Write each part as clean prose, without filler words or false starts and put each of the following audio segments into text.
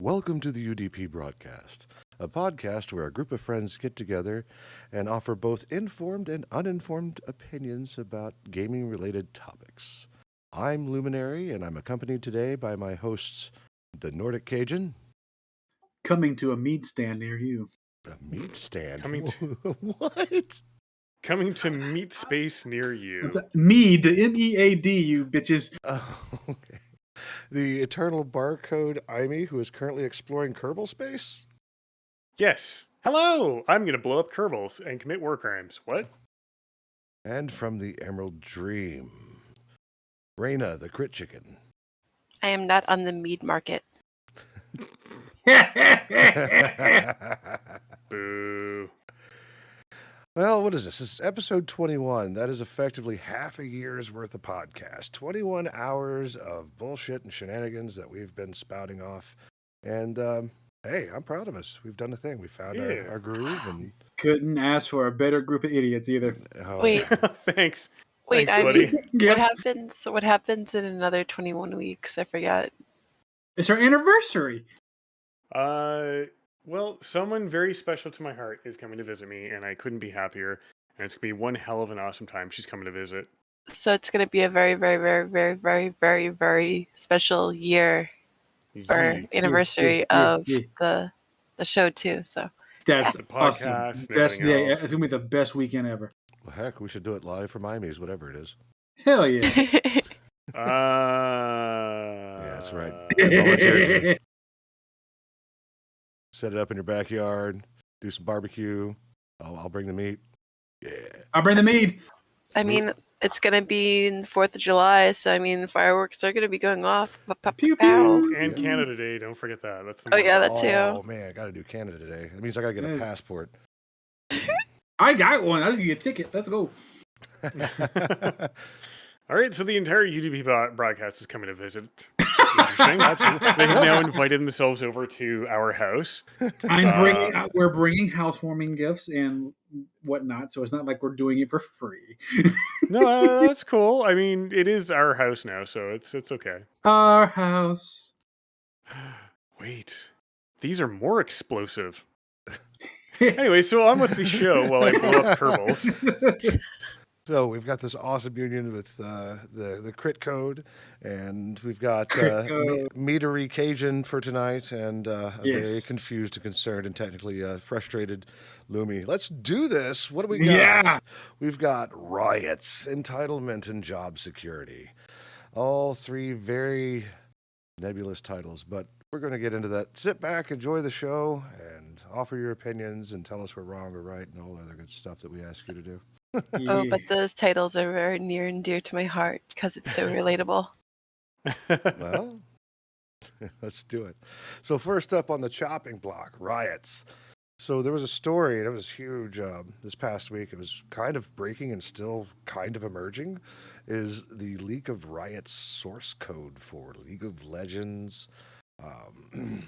Welcome to the UDP broadcast, a podcast where a group of friends get together and offer both informed and uninformed opinions about gaming-related topics. I'm Luminary, and I'm accompanied today by my hosts, the Nordic Cajun. Coming to a meat stand near you. A meat stand? What? Coming to meat space near you. Mead, M-E-A-D, you bitches. Oh, okay. The eternal barcode Imi, who is currently exploring Kerbal space? Yes. Hello! I'm going to blow up Kerbals and commit war crimes. What? And from the Emerald Dream, Raina, the crit chicken. I am not on the mead market. Boo. Well, what is this? This is episode 21. That is effectively half a year's worth of podcast. 21 hours of bullshit and shenanigans that we've been spouting off. And, hey, I'm proud of us. We've done the thing. We found our groove. And Couldn't ask for a better group of idiots either. Wait. Thanks. Wait, Thanks, buddy. What happens? So what happens in another 21 weeks? I forgot. It's our anniversary. Well, someone very special to my heart is coming to visit me, and I couldn't be happier. And it's going to be one hell of an awesome time. She's coming to visit. So it's going to be a very, very, very, very, very, very, very special year or anniversary of the show too. So that's the awesome. podcast. Best day. It's gonna be the best weekend ever. well, heck, we should do it live from Miami's, whatever it is. Hell yeah. Yeah, that's right. I volunteered. Set it up in your backyard. Do some barbecue. I'll bring the meat. Yeah. I'll bring the mead. I mean, it's going to be the 4th of July, so I mean, fireworks are going to be going off. Pew, Pow. pew. And Canada Day, don't forget that. That's the Oh, one. yeah, that too. Oh, man, I got to do Canada today. That means I got to get a passport. I got one. I just get a ticket. Let's go. All right, so the entire UDP broadcast is coming to visit. Interesting. Absolutely. They have now invited themselves over to our house. We're bringing housewarming gifts and whatnot, so it's not like we're doing it for free. No, that's cool. I mean, it is our house now, so it's okay. Our house. Wait, these are more explosive. Anyway, so on with the show while I blow up Kerbals. So we've got this awesome union with the crit code, and we've got meatery Cajun for tonight, and a very confused and concerned and technically frustrated Lumi. Let's do this. What do we got? Yeah. We've got riots, entitlement, and job security. All three very nebulous titles, but we're going to get into that. Sit back, enjoy the show, and offer your opinions and tell us we're wrong or right and all the other good stuff that we ask you to do. Oh, but those titles are very near and dear to my heart because it's so relatable. Well, let's do it. So first up on the chopping block, riots. So there was a story, and it was huge this past week. It was kind of breaking and still kind of emerging, is the leak of Riot's source code for League of Legends,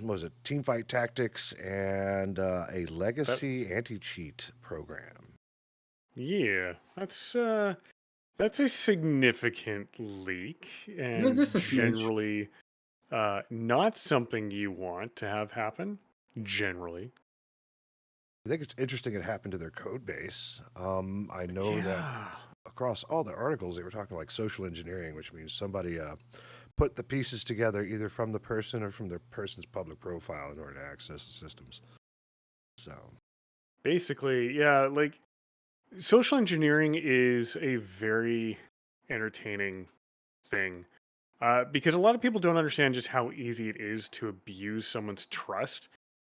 was it Teamfight Tactics, and a legacy anti-cheat program. Yeah, that's a significant leak, and Just a smidge. generally not something you want to have happen. Generally, I think it's interesting it happened to their code base. I know that across all the articles, they were talking like social engineering, which means somebody put the pieces together either from the person or from their person's public profile in order to access the systems. So basically, yeah, like social engineering is a very entertaining thing because a lot of people don't understand just how easy it is to abuse someone's trust.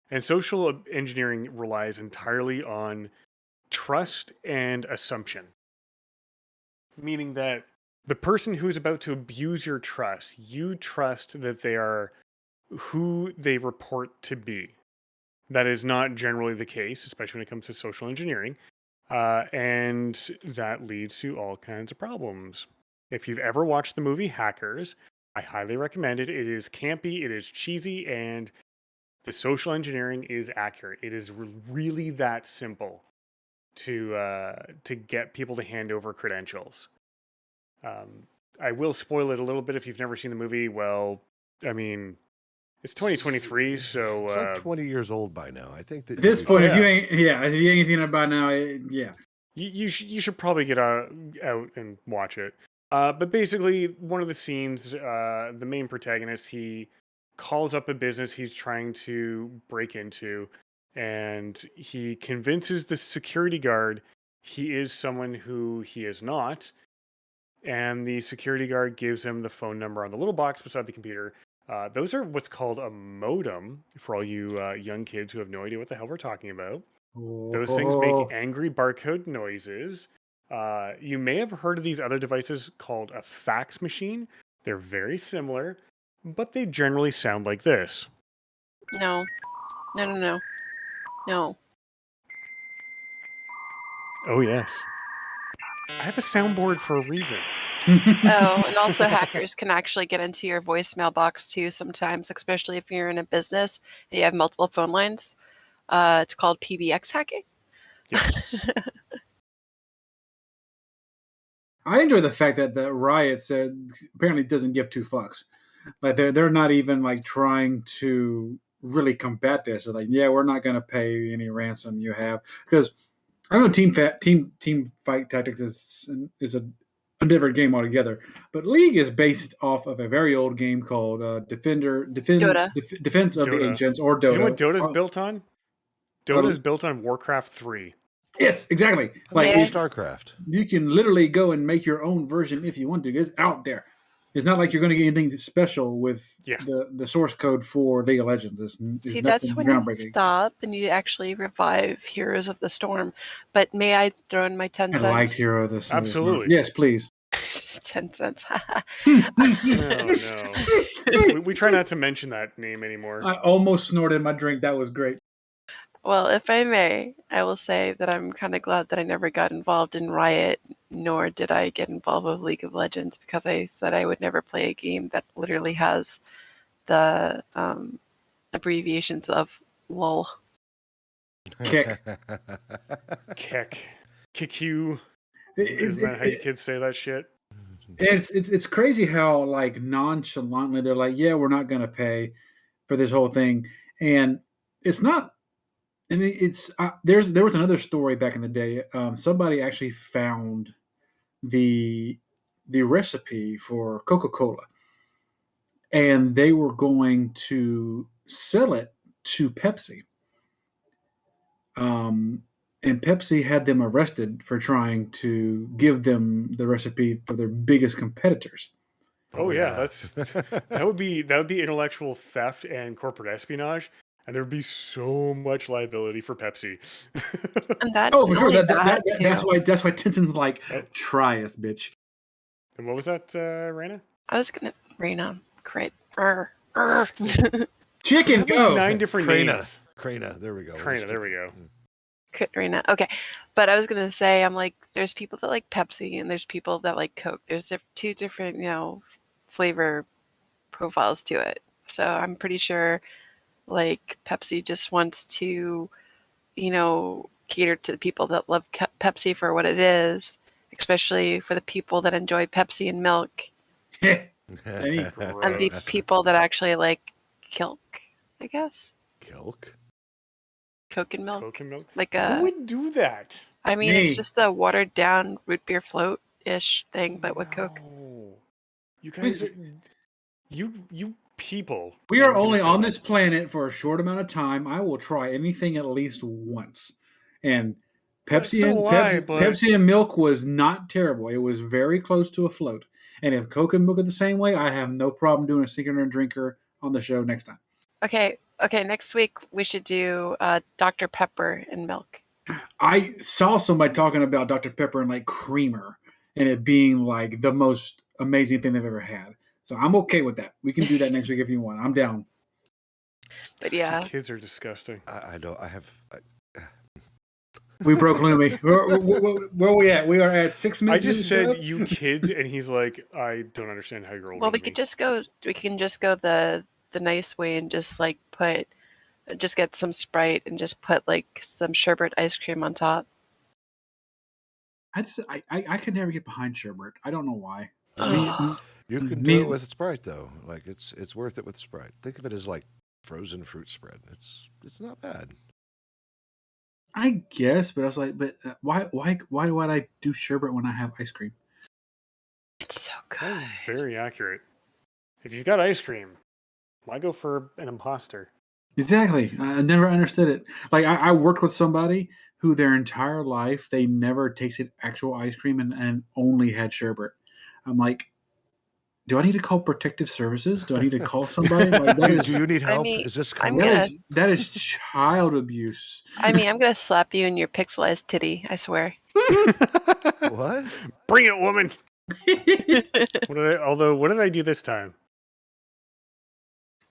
And social engineering relies entirely on trust and assumption. Meaning that the person who is about to abuse your trust, you trust that they are who they report to be. That is not generally the case, especially when it comes to social engineering. And that leads to all kinds of problems. If you've ever watched the movie Hackers, I highly recommend it. It is campy, it is cheesy, and the social engineering is accurate. It is really that simple to get people to hand over credentials. I will spoil it a little bit if you've never seen the movie. Well, I mean, It's 2023, so It's like 20 years old by now. I think that At this point, Yeah. if you ain't seen it by now, yeah. you should probably get out and watch it. But basically, one of the scenes, the main protagonist, he calls up a business he's trying to break into, and he convinces the security guard he is someone who he is not. And the security guard gives him the phone number on the little box beside the computer. Those are what's called a modem for all you young kids who have no idea what the hell we're talking about. Those things make angry barcode noises. You may have heard of these other devices called a fax machine. They're very similar, but they generally sound like this. No. No. Oh, yes. I have a soundboard for a reason. Oh, and also hackers can actually get into your voicemail box too sometimes, especially if you're in a business and you have multiple phone lines. It's called PBX hacking. Yes. I enjoy the fact that the Riot said apparently doesn't give two fucks. Like they're not even like trying to really combat this. They're like, yeah, we're not going to pay any ransom you have, because I know team fight tactics is a different game altogether. But League is based off of a very old game called Defense of Dota. the Ancients, or Dota. Do you know what Dota's built on? Dota is built on Warcraft 3. Yes, exactly. Like Yeah. StarCraft. you can literally go and make your own version if you want to. It's out there. It's not like you're going to get anything special with the source code for League of Legends. It's See, that's when you stop and you actually revive Heroes of the Storm. But may I throw in my 10 cents? I liked Hero of the Storm. Absolutely. Yes, please. 10 cents. No. We try not to mention that name anymore. I almost snorted my drink. That was great. Well, if I may, I will say that I'm kind of glad that I never got involved in Riot, nor did I get involved with League of Legends, because I said I would never play a game that literally has the abbreviations of LOL. Kick. Kick you. Isn't that how you kids say that shit? It's crazy how like nonchalantly they're like, yeah, we're not going to pay for this whole thing, and it's not. I mean, it's there was another story back in the day. Somebody actually found the recipe for Coca-Cola, and they were going to sell it to Pepsi. And Pepsi had them arrested for trying to give them the recipe for their biggest competitors. Oh yeah, that would be intellectual theft and corporate espionage. And there would be so much liability for Pepsi. And that, for sure. only That's why Tencent's like, try us, bitch. And what was that, Raina? I was gonna Raina. Great. Chicken go. 9 different names. Crana. There we go. Crana. There we go. Raina. Okay, but I was gonna say, I'm like, there's people that like Pepsi and there's people that like Coke. There's two different, flavor profiles to it. So I'm pretty sure, like, Pepsi just wants to, cater to the people that love Pepsi for what it is, especially for the people that enjoy Pepsi and milk, and the people that actually like Kilk, I guess. Kilk? Coke and milk. Coke and milk? Like who would do that? I mean, it's just a watered down root beer float-ish thing, but with Coke. You guys are... You people. We are only on this planet for a short amount of time. I will try anything at least once. And Pepsi and milk was not terrible. It was very close to a float. And if Coke and milk are the same way, I have no problem doing a singular drinker on the show next time. Okay. Next week we should do Dr. Pepper and milk. I saw somebody talking about Dr. Pepper and like creamer, and it being like the most amazing thing they've ever had. So I'm okay with that. We can do that next week if you want. I'm down. But yeah, kids are disgusting. I don't. I have. We broke Lumi. Where are we at? We are at 6 minutes. I just said you kids, and he's like, I don't understand how you're older. Well, we can just go the nice way and just like get some Sprite and just put like some sherbet ice cream on top. I could never get behind sherbet. I don't know why. You can do Me, it with Sprite though. Like it's worth it with Sprite. Think of it as like frozen fruit spread. It's not bad. I guess, but I was like, but why would I do sherbet when I have ice cream? It's so That is good. very accurate. If you've got ice cream, why go for an imposter? Exactly. I never understood it. Like I worked with somebody who their entire life they never tasted actual ice cream and only had sherbet. I'm like, do I need to call protective services? Do I need to call somebody? Like that Do you need I help? mean, Is this I'm code? gonna. that is child abuse. I'm gonna slap you in your pixelized titty. I swear. What? Bring it, woman. What did I do this time?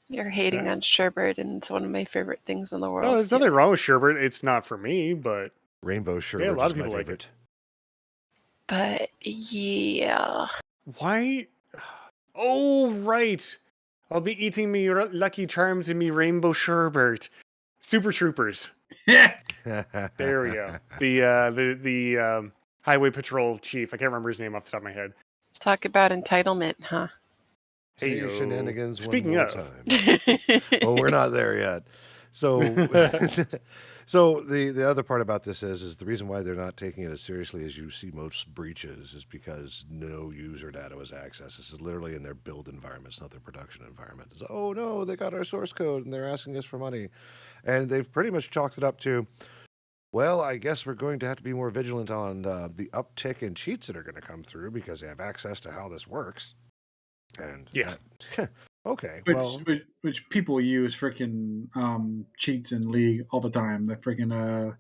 You're hating on sherbet, and it's one of my favorite things in the No, world. there's nothing wrong with sherbet. It's not for me, but Rainbow sherbet yeah, a lot is of my people like favorite. it. But yeah, Why? Oh, right. I'll be eating me Lucky Charms and me Rainbow Sherbet. Super Troopers. There we go. The Highway Patrol chief. I can't remember his name off the top of my head. talk about entitlement, huh? Say your Heyo. shenanigans Speaking one more of. time. Oh, we're not there yet. So, so the other part about this is the reason why they're not taking it as seriously as you see most breaches is because no user data was accessed. This is literally in their build environment, it's not their production environment. It's, oh no, they got our source code and they're asking us for money, and they've pretty much chalked it up to, well, I guess we're going to have to be more vigilant on the uptick in cheats that are going to come through because they have access to how this works. And Yeah. okay, Which people use freaking cheats in League all the time. The freaking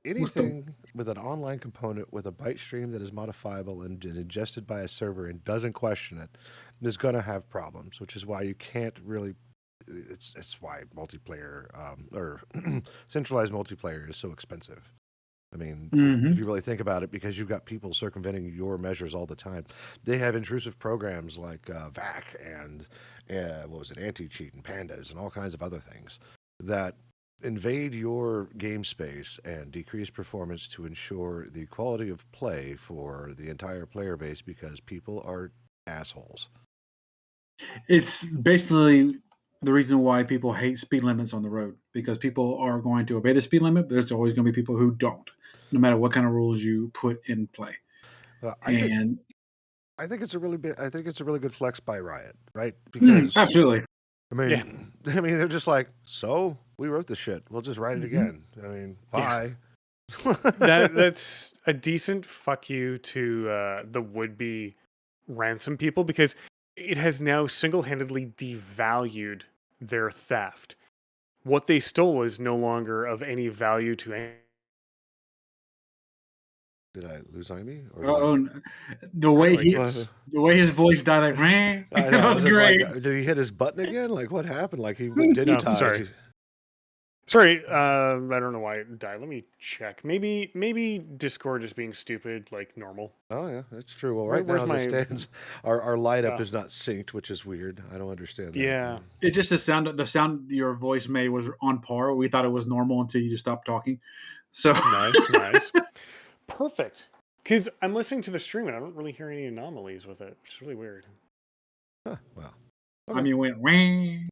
anything with an online component with a byte stream that is modifiable and ingested by a server and doesn't question it is going to have problems, which is why you can't really. It's why multiplayer or centralized multiplayer is so expensive. I mean, if you really think about it, because you've got people circumventing your measures all the time. They have intrusive programs like VAC and what was it, anticheat and pandas and all kinds of other things that invade your game space and decrease performance to ensure the quality of play for the entire player base because people are assholes. It's basically the reason why people hate speed limits on the road, because people are going to obey the speed limit, but there's always going to be people who don't, no matter what kind of rules you put in play. I think it's a really good flex by Riot, right? Absolutely. I mean, they're just like, so we wrote this shit. We'll just write it again. I mean, bye. That's a decent fuck you to the would-be ransom people, because it has now single-handedly devalued their theft. What they stole is no longer of any value to any. Did I lose Amy? The way his voice died, like, man, that was great. Like, did he hit his button again? Like, what happened? Like, he digitized. No, sorry. I don't know why it died. Let me check. Maybe Discord is being stupid, like normal. Oh yeah, that's true. Well, right now as it stands, our light up is not synced, which is weird. I don't understand that. Yeah, it just the sound your voice made was on par. We thought it was normal until you just stopped talking. So nice. Perfect. Because I'm listening to the stream and I don't really hear any anomalies with it, which is really weird. Huh, well, okay. I mean, went ring.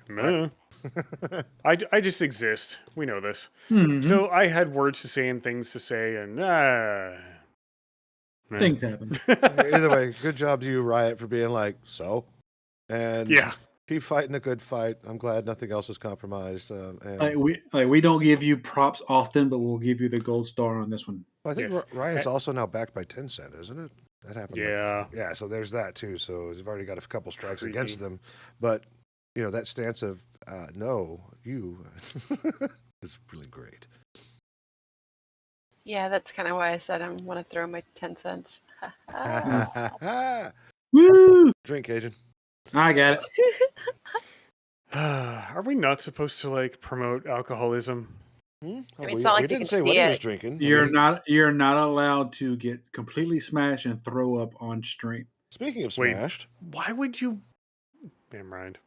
No. I just exist. We know this. Mm-hmm. So I had words to say and things to say, and things happen. Either way, good job to you, Riot, for being like, so, and keep fighting a good fight. I'm glad nothing else was compromised. And we don't give you props often, but we'll give you the gold star on this one. Well, I think Riot's also now backed by Tencent, isn't it? That happened. Yeah. So there's that too. So they've already got a couple strikes against them, but that stance of no, you is really great. Yeah, that's kind of why I said I want to throw my 10 cents. Woo! Drink, Agent. I got it. Are we not supposed to promote alcoholism? I mean, it's not like you didn't can say what see he it. was drinking. You're not allowed to get completely smashed and throw up on stream. Speaking of smashed, why would you? Never mind.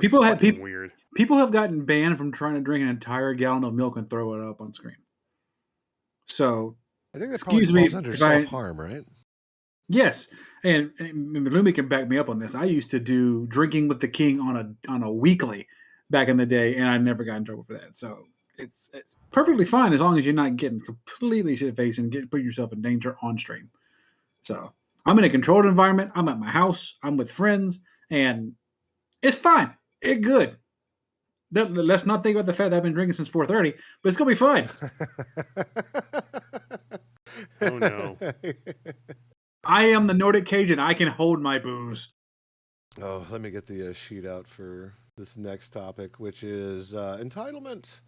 People have weird. People have gotten banned from trying to drink an entire gallon of milk and throw it up on screen. So I think that probably falls under self-harm, right? Yes, and Lumi can back me up on this. I used to do drinking with the king on a weekly back in the day, and I never got in trouble for that. So it's perfectly fine as long as you're not getting completely shit faced and putting yourself in danger on stream. So I'm in a controlled environment. I'm at my house. I'm with friends, and it's fine. It's good. Let's not think about the fact that I've been drinking since 4:30, but it's gonna be fine. Oh no. I am the Nordic Cajun. I can hold my booze. Oh, let me get the sheet out for this next topic, which is entitlement.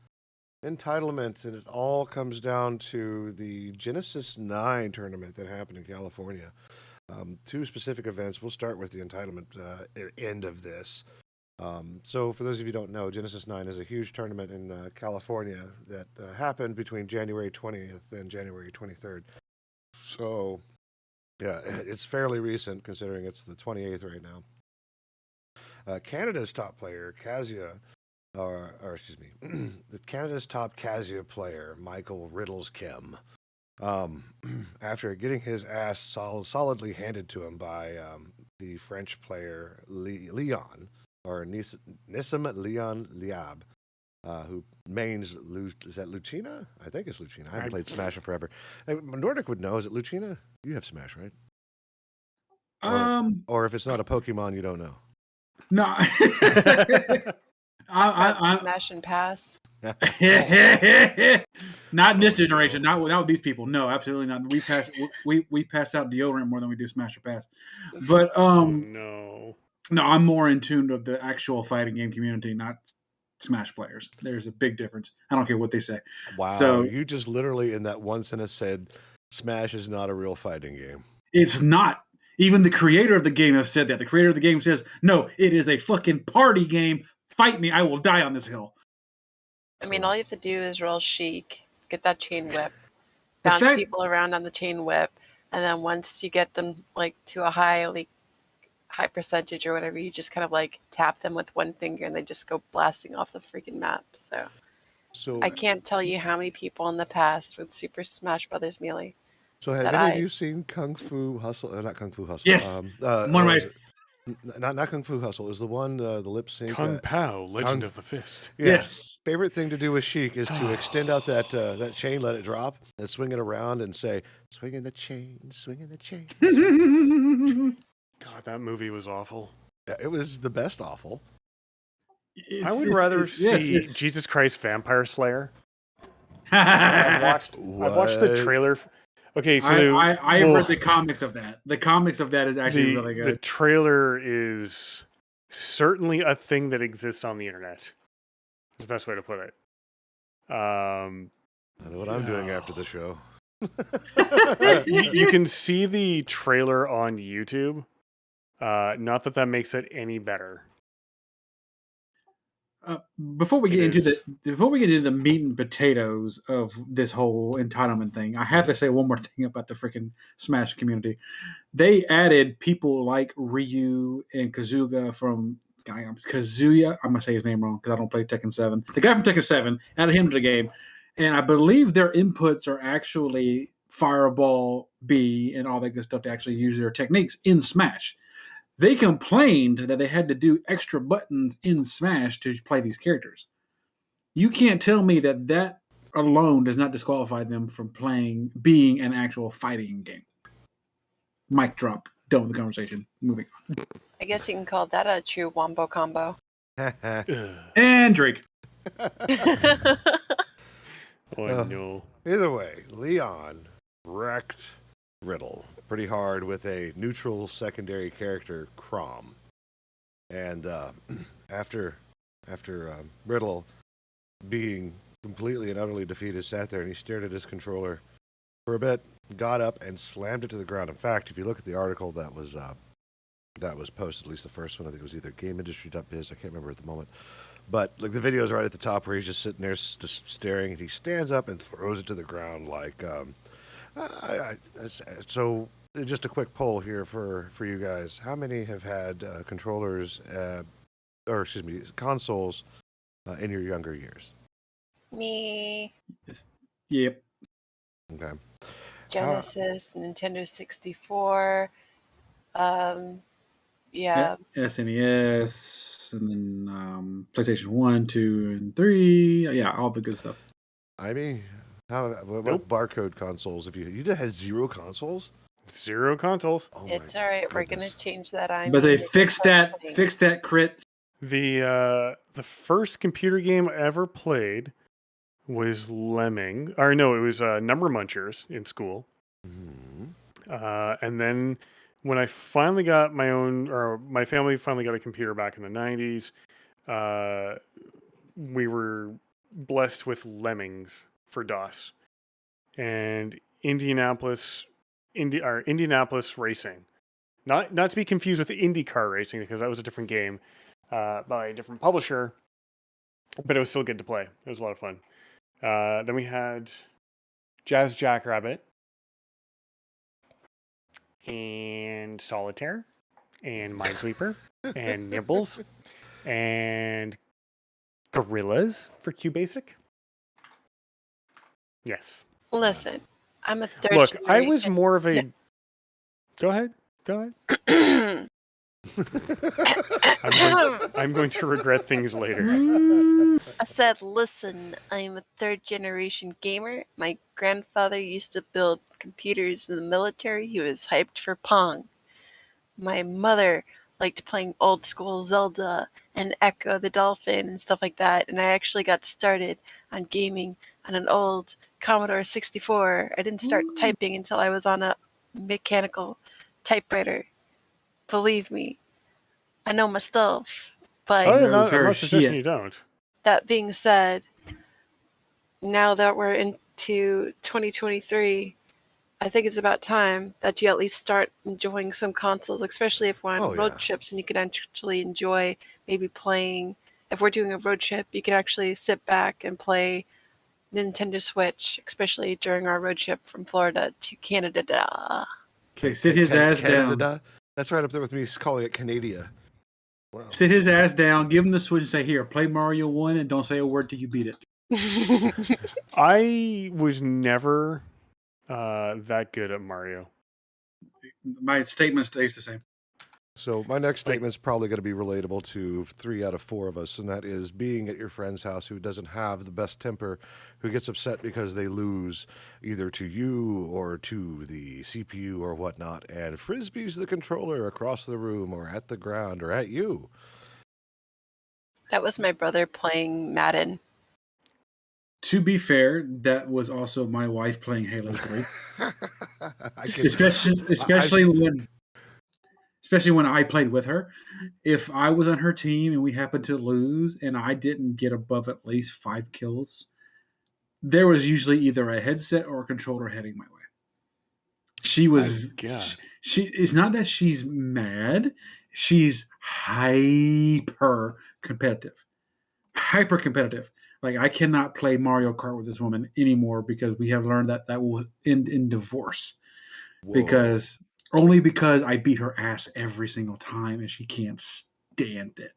Entitlement, and it all comes down to the Genesis 9 tournament that happened in California. Two specific events. We'll start with the entitlement end of this. So for those of you who don't know, Genesis 9 is a huge tournament in California that happened between January 20th and January 23rd. So, yeah, it's fairly recent considering it's the 28th right now. Canada's top player, Kazuya, Canada's top Kazuya player, Michael Riddles Kim, after getting his ass solidly handed to him by the French player Leon, or Nissim Leon Liab, who mains, is that Lucina? I think it's Lucina. I haven't played Smash in forever. Hey, Nordic would know. Is it Lucina? You have Smash, right? Or if it's not a Pokemon, you don't know. No. I smash and pass. Not in this generation. Not with these people. No, absolutely not. We pass out deodorant more than we do smash or pass. But no, I'm more in tune of the actual fighting game community, not Smash players. There's a big difference. I don't care what they say. Wow, so you just literally in that one sentence said Smash is not a real fighting game. It's not. Even the creator of the game has said that. The creator of the game says, no, it is a fucking party game. Fight me, I will die on this hill. I mean, all you have to do is roll chic, get that chain whip, bounce people around on the chain whip, and then once you get them like to a high percentage or whatever, you just kind of like tap them with one finger and they just go blasting off the freaking map. So I can't tell you how many people in the past with Super Smash Brothers Melee. So have any of you seen Kung Fu Hustle? Not Kung Fu Hustle. Yes. One way. Not Kung Fu Hustle. It was the one, the lip sync. Kung Pao, Legend of the Fist. Yeah. Yes. Favorite thing to do with Sheik is to extend out that chain, let it drop, and swing it around and say, swinging the chain, swinging the chain. God, that movie was awful. Yeah, it was the best awful. I would rather see Jesus Christ Vampire Slayer. I've watched the trailer. Okay, so I read the comics of that. The comics of that is actually really good. The trailer is certainly a thing that exists on the internet. Is the best way to put it. I know what I'm doing after the show. You can see the trailer on YouTube. Not that makes it any better. Before we get into the meat and potatoes of this whole entitlement thing, I have to say one more thing about the freaking Smash community. They added people like Ryu and Kazuya from Kazuya. I'm gonna say his name wrong because I don't play Tekken 7. The guy from Tekken 7 added him to the game, and I believe their inputs are actually Fireball, B, and all that good stuff to actually use their techniques in Smash. They complained that they had to do extra buttons in Smash to play these characters. You can't tell me that alone does not disqualify them from being an actual fighting game. Mic drop. Done with the conversation. Moving on. I guess you can call that a true wombo combo. And Drake. Oh no. Either way, Leon wrecked Riddle pretty hard with a neutral secondary character, Crom. And after Riddle being completely and utterly defeated, sat there and he stared at his controller for a bit, got up and slammed it to the ground. In fact, if you look at the article that was posted, at least the first one, I think it was either gameindustry.biz, I can't remember at the moment. But like the video is right at the top where he's just sitting there just staring, and he stands up and throws it to the ground like so just a quick poll here for you guys. How many have had consoles in your younger years? Me. Yep. Okay. Genesis, Nintendo 64. Yeah. SNES, and then PlayStation 1, 2, and 3. Yeah, all the good stuff. I mean, what Nope. barcode consoles? If you had 0 consoles? 0 consoles. Oh It's my all right. We're gonna goodness. change that. But they fixed that crit. The first computer game I ever played was Lemming. Or no, it was Number Munchers in school. Mhm. And then when I finally got my own, or my family finally got a computer back in the 90s, we were blessed with Lemmings for DOS and Indianapolis Racing. Not to be confused with IndyCar Racing, because that was a different game by a different publisher, but it was still good to play. It was a lot of fun. Then we had Jazz Jackrabbit and Solitaire and Minesweeper and Nibbles and Gorillas for QBasic. Yes. Listen, I'm a third. Look, I was generation- more of a. Go ahead. I'm going to regret things later. I said, listen, I'm a third generation gamer. My grandfather used to build computers in the military. He was hyped for Pong. My mother liked playing old school Zelda and Echo the Dolphin and stuff like that. And I actually got started on gaming on an old Commodore 64. I didn't start typing until I was on a mechanical typewriter. Believe me, I know my stuff. But I'm knows her not suggesting shit. you don't. that being said, now that we're into 2023, I think it's about time that you at least start enjoying some consoles, especially if we're on Oh, road yeah. trips and you can actually enjoy maybe playing. If we're doing a road trip, you can actually sit back and play Nintendo Switch, especially during our road trip from Florida to Canada. Okay, sit his ass down. Canada. That's right up there with me calling it Canada. Wow. Sit his ass down, give him the Switch and say, here, play Mario 1 and don't say a word till you beat it. I was never that good at Mario. My statement stays the same. So my next statement's probably going to be relatable to 3 out of 4 of us, and that is being at your friend's house who doesn't have the best temper, who gets upset because they lose either to you or to the CPU or whatnot, and frisbees the controller across the room or at the ground or at you. That was my brother playing Madden. To be fair, that was also my wife playing Halo 3. Especially when I played with her. If I was on her team and we happened to lose and I didn't get above at least 5 kills, there was usually either a headset or a controller heading my way. She was she it's not that she's mad, she's hyper competitive. Like, I cannot play Mario Kart with this woman anymore because we have learned that will end in divorce. Whoa. Because I beat her ass every single time and she can't stand it.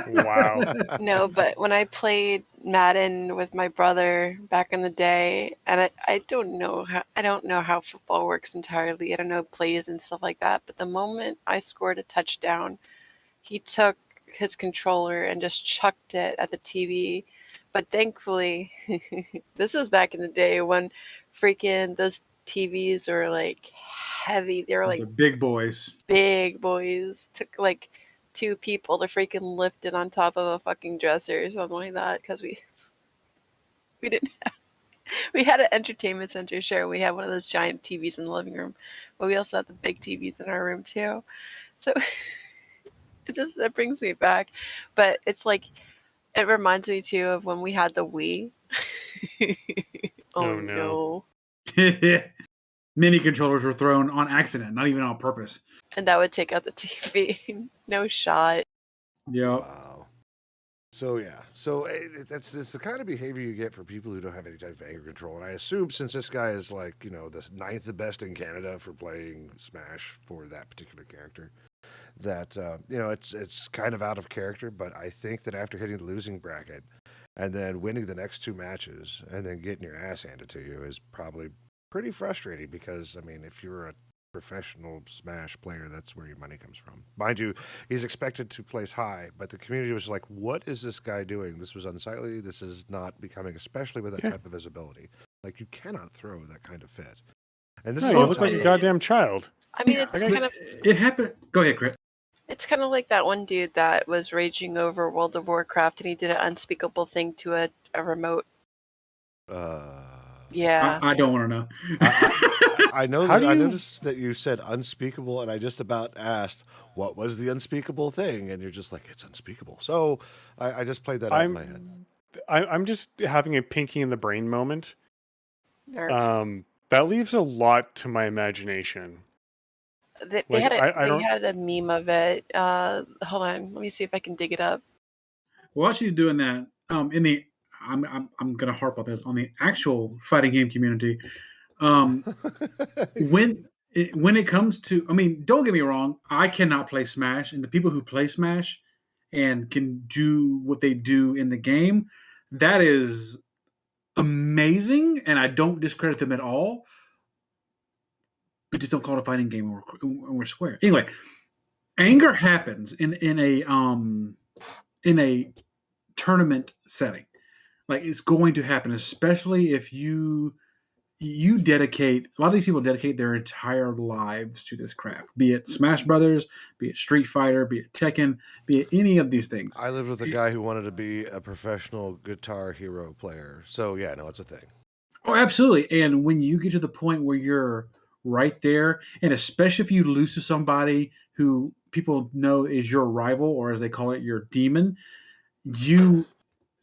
Wow. No, but when I played Madden with my brother back in the day, and I don't know how football works entirely. I don't know plays and stuff like that. But the moment I scored a touchdown, he took his controller and just chucked it at the TV. But thankfully, this was back in the day when freaking those TVs were like heavy. They were like The big boys. big boys. Took like 2 people to freaking lift it on top of a fucking dresser or something like that, because we didn't have, we had an entertainment center. Sure, we had one of those giant TVs in the living room, but we also had the big TVs in our room too. So it brings me back. But it's like, it reminds me too of when we had the Wii. Oh, no. Mini controllers were thrown on accident, not even on purpose. And that would take out the TV. No shot. Yep. Wow. So yeah, so it's the kind of behavior you get for people who don't have any type of anger control. And I assume since this guy is like, the 9th best in Canada for playing Smash for that particular character, that it's kind of out of character. But I think that after hitting the losing bracket and then winning the next 2 matches and then getting your ass handed to you is probably pretty frustrating because, I mean, if you're a professional Smash player, that's where your money comes from. Mind you, he's expected to place high, but the community was like, what is this guy doing? This was unsightly. This is not becoming, especially with that type of visibility. Like, you cannot throw that kind of fit. And this No, is you on look top like a of- goddamn child. I mean, it's Okay. kind of It happened. Go ahead, Chris. it's kind of like that one dude that was raging over World of Warcraft, and he did an unspeakable thing to a remote. Yeah. I don't want to know. I know How that do I you- noticed that you said unspeakable, and I just about asked what was the unspeakable thing, and you're just like, it's unspeakable. So I just played that out in my head. I'm just having a pinky in the brain moment. Nerf. That leaves a lot to my imagination. They Like, had I they don't- had a meme of it. Hold on, let me see if I can dig it up. While she's doing that, I'm gonna harp on this on the actual fighting game community. When it comes to, I mean, don't get me wrong, I cannot play Smash, and the people who play Smash and can do what they do in the game, that is amazing, and I don't discredit them at all. But just don't call it a fighting game, or we're square. Anyway, anger happens in a tournament setting. Like, it's going to happen, especially if you dedicate, a lot of these people dedicate their entire lives to this craft, be it Smash Brothers, be it Street Fighter, be it Tekken, be it any of these things. I lived with a guy who wanted to be a professional Guitar Hero player. So, yeah, no, it's a thing. Oh, absolutely. And when you get to the point where you're right there, and especially if you lose to somebody who people know is your rival, or as they call it, your demon,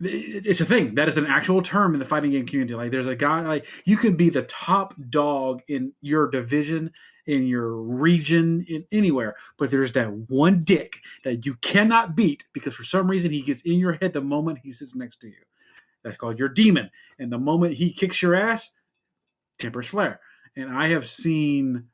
it's a thing. That is an actual term in the fighting game community. Like, there's a guy, like, you can be the top dog in your division, in your region, in anywhere, but there's that one dick that you cannot beat because for some reason he gets in your head the moment he sits next to you. That's called your demon. And the moment he kicks your ass, tempers flare. And I've seen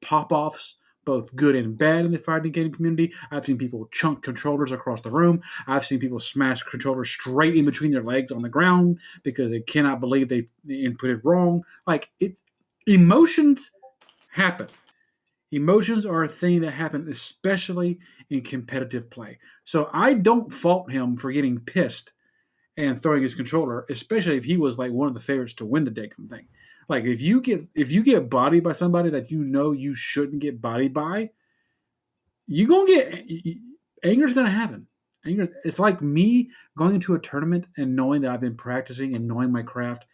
pop-offs, both good and bad, in the fighting game community. I've seen people chunk controllers across the room. I've seen people smash controllers straight in between their legs on the ground because they cannot believe they inputted wrong. Like, emotions happen. Emotions are a thing that happen, especially in competitive play. So I don't fault him for getting pissed and throwing his controller, especially if he was like one of the favorites to win the Daycom thing. Like, if you get bodied by somebody that you know you shouldn't get bodied by, you gonna get anger's gonna happen. Anger. It's like me going into a tournament and knowing that I've been practicing and knowing my craft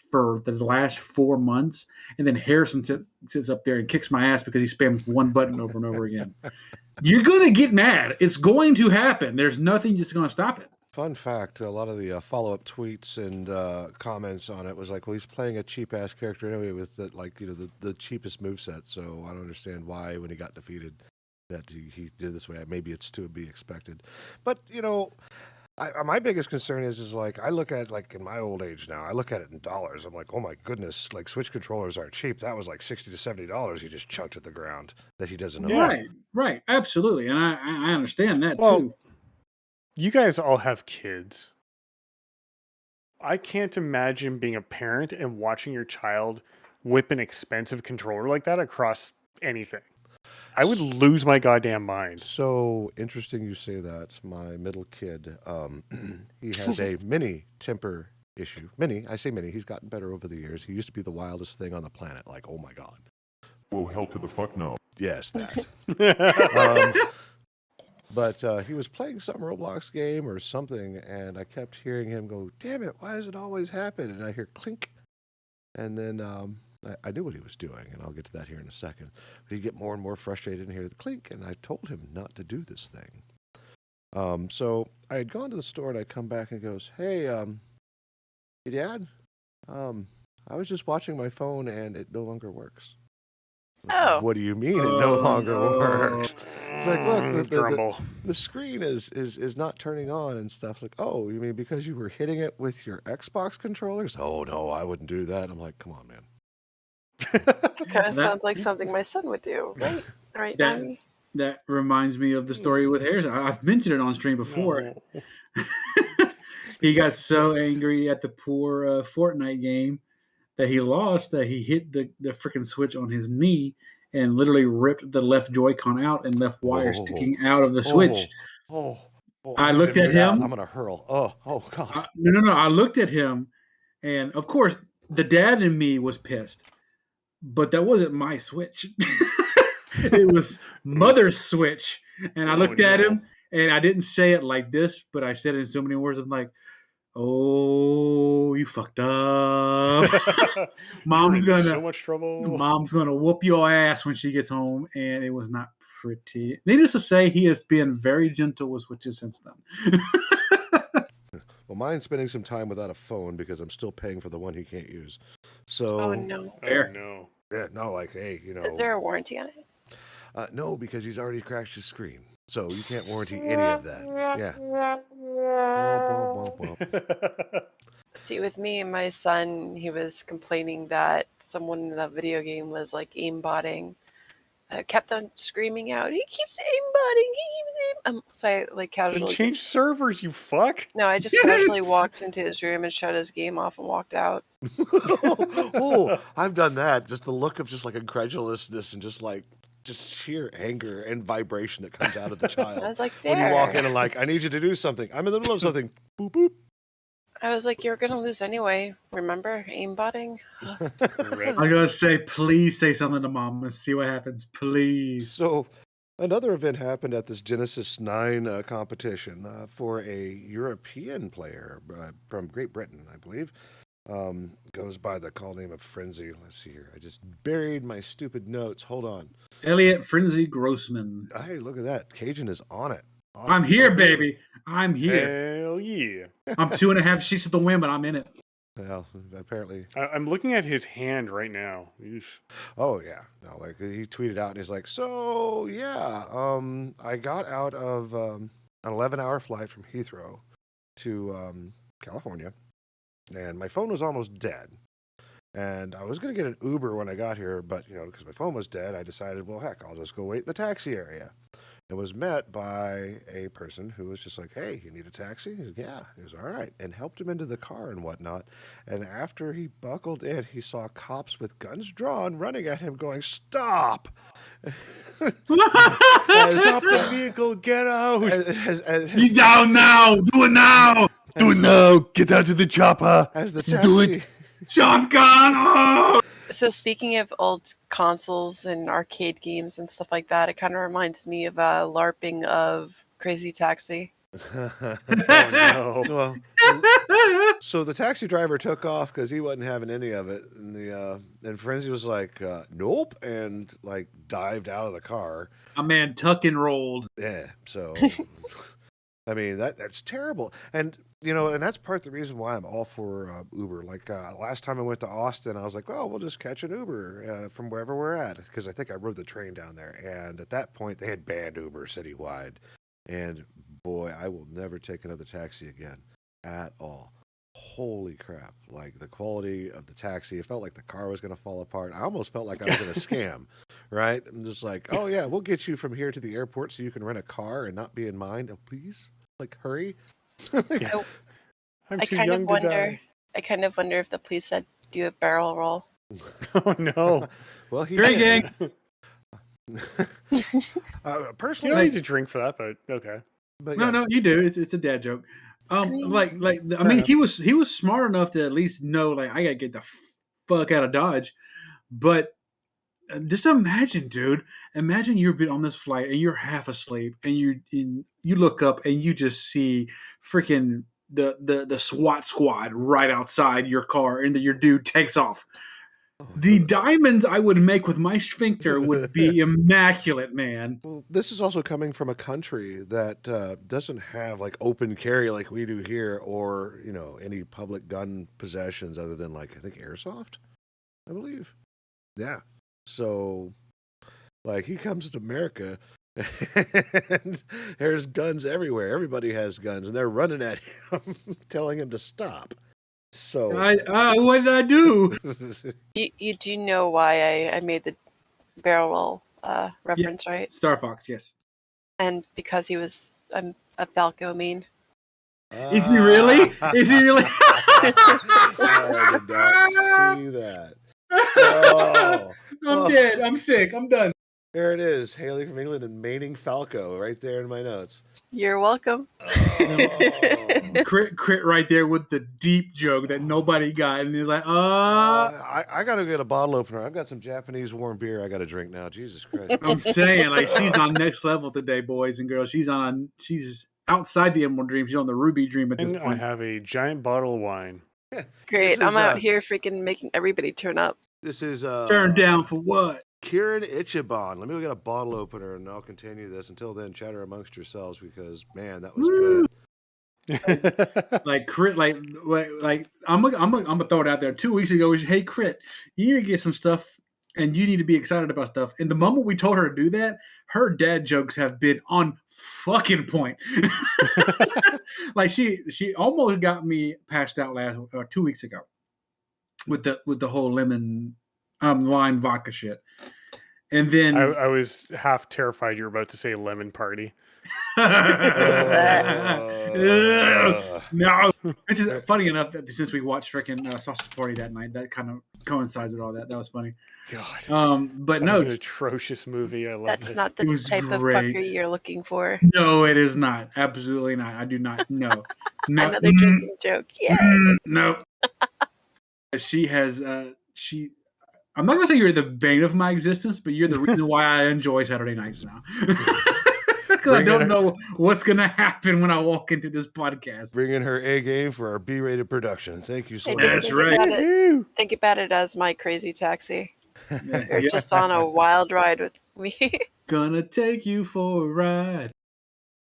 for the last 4 months, and then Harrison sits up there and kicks my ass because he spams one button over and over again. You're gonna get mad. It's going to happen. There's nothing that's gonna stop it. Fun fact, a lot of the follow-up tweets and comments on it was like, well, he's playing a cheap-ass character anyway with the cheapest moveset, so I don't understand why when he got defeated that he did this way. Maybe it's to be expected. But, my biggest concern is like, I look at it like in my old age now, I look at it in dollars. I'm like, oh my goodness, like Switch controllers aren't cheap. That was like $60 to $70 he just chucked at the ground that he doesn't know. Yeah. Right, absolutely, and I understand that Well, too. You guys all have kids. I can't imagine being a parent and watching your child whip an expensive controller like that across anything. I would lose my goddamn mind. So interesting you say that. My middle kid, he has a mini temper issue. I say mini. He's gotten better over the years. He used to be the wildest thing on the planet. Like, oh my God. Well, hell to the fuck no. Yes, that. But he was playing some Roblox game or something, and I kept hearing him go, damn it, why does it always happen? And I hear clink. And then I knew what he was doing, and I'll get to that here in a second. But he'd get more and more frustrated and hear the clink, and I told him not to do this thing. So I had gone to the store, and I come back and he goes, hey, Dad, I was just watching my phone, and it no longer works. Oh. What do you mean it no longer works? It's like, look, Grumble. the screen is not turning on and stuff. It's like, oh, you mean because you were hitting it with your Xbox controllers? Oh, no, I wouldn't do that. I'm like, come on, man. It kind of sounds like something my son would do, right? Right, Nami? That reminds me of the story with Harrison. I've mentioned it on stream before. No. He got so angry at the poor Fortnite game that he lost, that he hit the freaking switch on his knee and literally ripped the left Joy-Con out and left wire sticking out of the switch. I looked at him. I'm gonna hurl. Oh God. No. I looked at him, and of course, the dad in me was pissed, but that wasn't my switch. It was mother's switch, and I looked at him, and I didn't say it like this, but I said it in so many words. I'm like, "Oh, you fucked up." Mom's You're in gonna so much trouble. Mom's gonna whoop your ass when she gets home, and it was not pretty. Needless to say, he has been very gentle with switches since then. Well, mine's spending some time without a phone because I'm still paying for the one he can't use. So Oh no. Fair. Oh, no. yeah, no, like hey, you know, Is there a warranty on it? no, because he's already crashed his screen, so you can't warranty any of that. Yeah. Womp, womp, womp, womp. See, with me and my son, he was complaining that someone in a video game was like aimbotting. Kept on screaming out, "He keeps aimbotting! He keeps aim!" So I like Then casually change just, servers, you fuck. no, I just casually walked into his room and shut his game off and walked out. Oh, I've done that. Just the look of just like incredulousness and just sheer anger and vibration that comes out of the child. I was like, When you walk there. in and like, I need you to do something. I'm in the middle of something. Boop boop. I was like, you're gonna lose anyway. Remember aimbotting? I'm gonna say, please say something to Mom and see what happens, please. So, another event happened at this Genesis 9 competition for a European player from Great Britain, I believe. Goes by the call name of Frenzy. Let's see here. I just buried my stupid notes. Hold on. Elliot Frenzy Grossman. Hey, look at that. Cajun is on it. Awesome. I'm here, baby. I'm here. Hell yeah. I'm 2.5 sheets of the win, but I'm in it. Well, apparently. I'm looking at his hand right now. Eesh. Oh yeah, no, like he tweeted out and he's like, so yeah, I got out of an 11-hour flight from Heathrow to California, and my phone was almost dead, and I was gonna get an Uber when I got here, but you know, because my phone was dead, I decided, well, heck, I'll just go wait in the taxi area. And was met by a person who was just like, hey, you need a taxi? He's like, yeah. He was all right. And helped him into the car and whatnot. And after he buckled in, he saw cops with guns drawn running at him going, stop! Stop the vehicle, get out! He's down now. Do it now. Do it now! Get out of the chopper! As the Do taxi, it. Shotgun. Oh! So speaking of old consoles and arcade games and stuff like that, it kind of reminds me of LARPing of Crazy Taxi. Oh no. well, so the taxi driver took off because he wasn't having any of it, and Frenzy was like, nope, and like dived out of the car. A man tuck and rolled. Yeah, so I mean that's terrible, and you know, and that's part of the reason why I'm all for Uber. Like last time I went to Austin, I was like, well, we'll just catch an Uber from wherever we're at, because I think I rode the train down there, and at that point they had banned Uber citywide, and boy, I will never take another taxi again at all. Holy crap. Like the quality of the taxi, it felt like the car was going to fall apart. I almost felt like I was in a scam, right? I'm just like, oh yeah, we'll get you from here to the airport so you can rent a car and not be in mine. Oh, please, like hurry. I'm I too kind young of to wonder. die. I kind of wonder if the police said do a barrel roll. Oh no. Well, he Drinking. did. You Personally, don't need to drink for that, but okay. but No, yeah, no, you do. It's a dad joke. I mean, enough. he was smart enough to at least know, like, I gotta get the fuck out of Dodge. But just imagine, dude. Imagine you've been on this flight and you're half asleep, and you look up and you just see freaking the SWAT squad right outside your car, and your dude takes off. The diamonds I would make with my sphincter would be immaculate, man. Well, this is also coming from a country that doesn't have like open carry like we do here, or you know, any public gun possessions other than like I think airsoft, I believe. Yeah. So, like he comes to America, and there's guns everywhere. Everybody has guns, and they're running at him, telling him to stop. So, What did I do? You do know why I made the barrel roll reference, right? Star Fox, yes. And because he was a Falco main. Is he really? Is he really? I did not see that. Oh, I'm dead. I'm sick. I'm done. there it is. Haley from England and Maining Falco right there in my notes. You're welcome. Oh. Crit right there with the deep joke that nobody got, and he's like, I got to get a bottle opener. I've got some Japanese warm beer I got to drink now. Jesus Christ. I'm saying, like, she's on next level today, boys and girls. She's outside the Emerald Dream. She's on the Ruby Dream at this And I point. have a giant bottle of wine. Great. This I'm is, out here freaking making everybody turn up. This is Turn down for what? Kirin Ichiban. Let me go get a bottle opener and I'll continue this. Until then, chatter amongst yourselves because man, that was Woo! good. Like Crit, like I'm gonna throw it out there. 2 weeks ago, hey Crit, you need to get some stuff, and you need to be excited about stuff. And the moment we told her to do that, her dad jokes have been on fucking point. Like she almost got me passed out 2 weeks ago with the whole lime vodka shit. And then I was half terrified you were about to say lemon party. No, this is funny enough that since we watched freaking Sausage Party that night, that kind of coincides with all that. That was funny. God, But that no, was an atrocious movie. I love That's it. not It the was type of great. pucker you're looking for. no, it is not. Absolutely not. I do not know. No, Another drinking joke. Yay. no. She has. I'm not gonna say you're the bane of my existence, but you're the reason why I enjoy Saturday nights now. Because I don't know what's gonna happen when I walk into this podcast. Bring in her A game for our B-rated production. Thank you so Hey, much. just That's think right. about it. Think about it as my crazy taxi. You're Yeah. just on a wild ride with me. Gonna take you for a ride.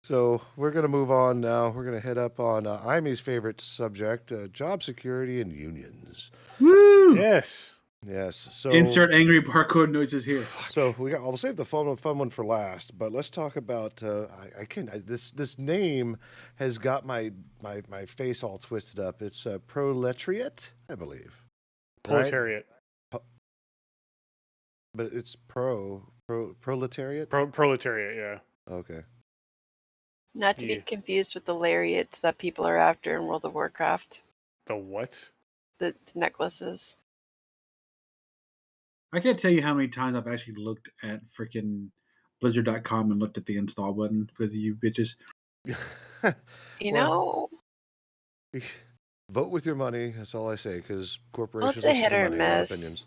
So we're going to move on now. We're going to hit up on Imy's favorite subject, job security and unions. Woo! Yes. Yes. So Insert angry barcode noises here. So I'll save the fun one for last, but let's talk about this name has got my face all twisted up. It's Proletariat, I believe. Right? Proletariat. But it's proletariat. Proletariat. Yeah. Okay. Not to Yeah. be confused with the lariats that people are after in World of Warcraft. The what? The necklaces. I can't tell you how many times I've actually looked at freaking Blizzard.com and looked at the install button because of you bitches. You Well, know, vote with your money. That's all I say, because well, corporations. it's a hit or listen to money, in my miss. opinions.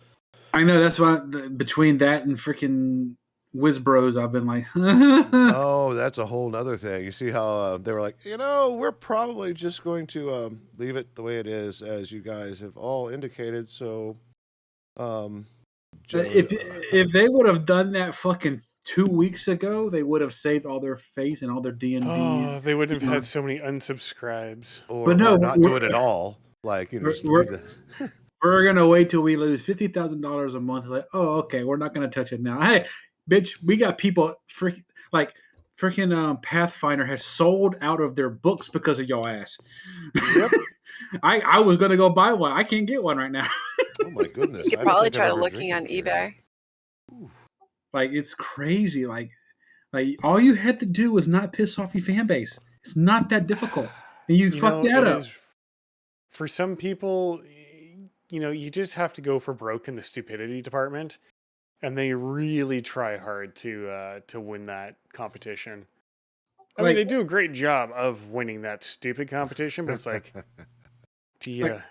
I know that's why between that and freaking Whiz Bros, I've been like, Oh, that's a whole nother thing. You see how they were like, we're probably just going to leave it the way it is, as you guys have all indicated. So, if they would have done that fucking 2 weeks ago, they would have saved all their face and all their D&D. Oh, they would have had so many unsubscribes. or not do it at all. Like, just leave the... We're gonna wait till we lose $50,000 a month. Like, oh, okay, we're not gonna touch it now. Hey, bitch, we got people freaking Pathfinder has sold out of their books because of your ass. Yep. I was gonna go buy one. I can't get one right now. Oh my goodness. you could probably try looking on eBay. Like, it's crazy. Like all you had to do was not piss off your fan base. It's not that difficult, and you fucked that up. For some people, you just have to go for broke in the stupidity department, and they really try hard to win that competition. I mean, they do a great job of winning that stupid competition, but it's like, I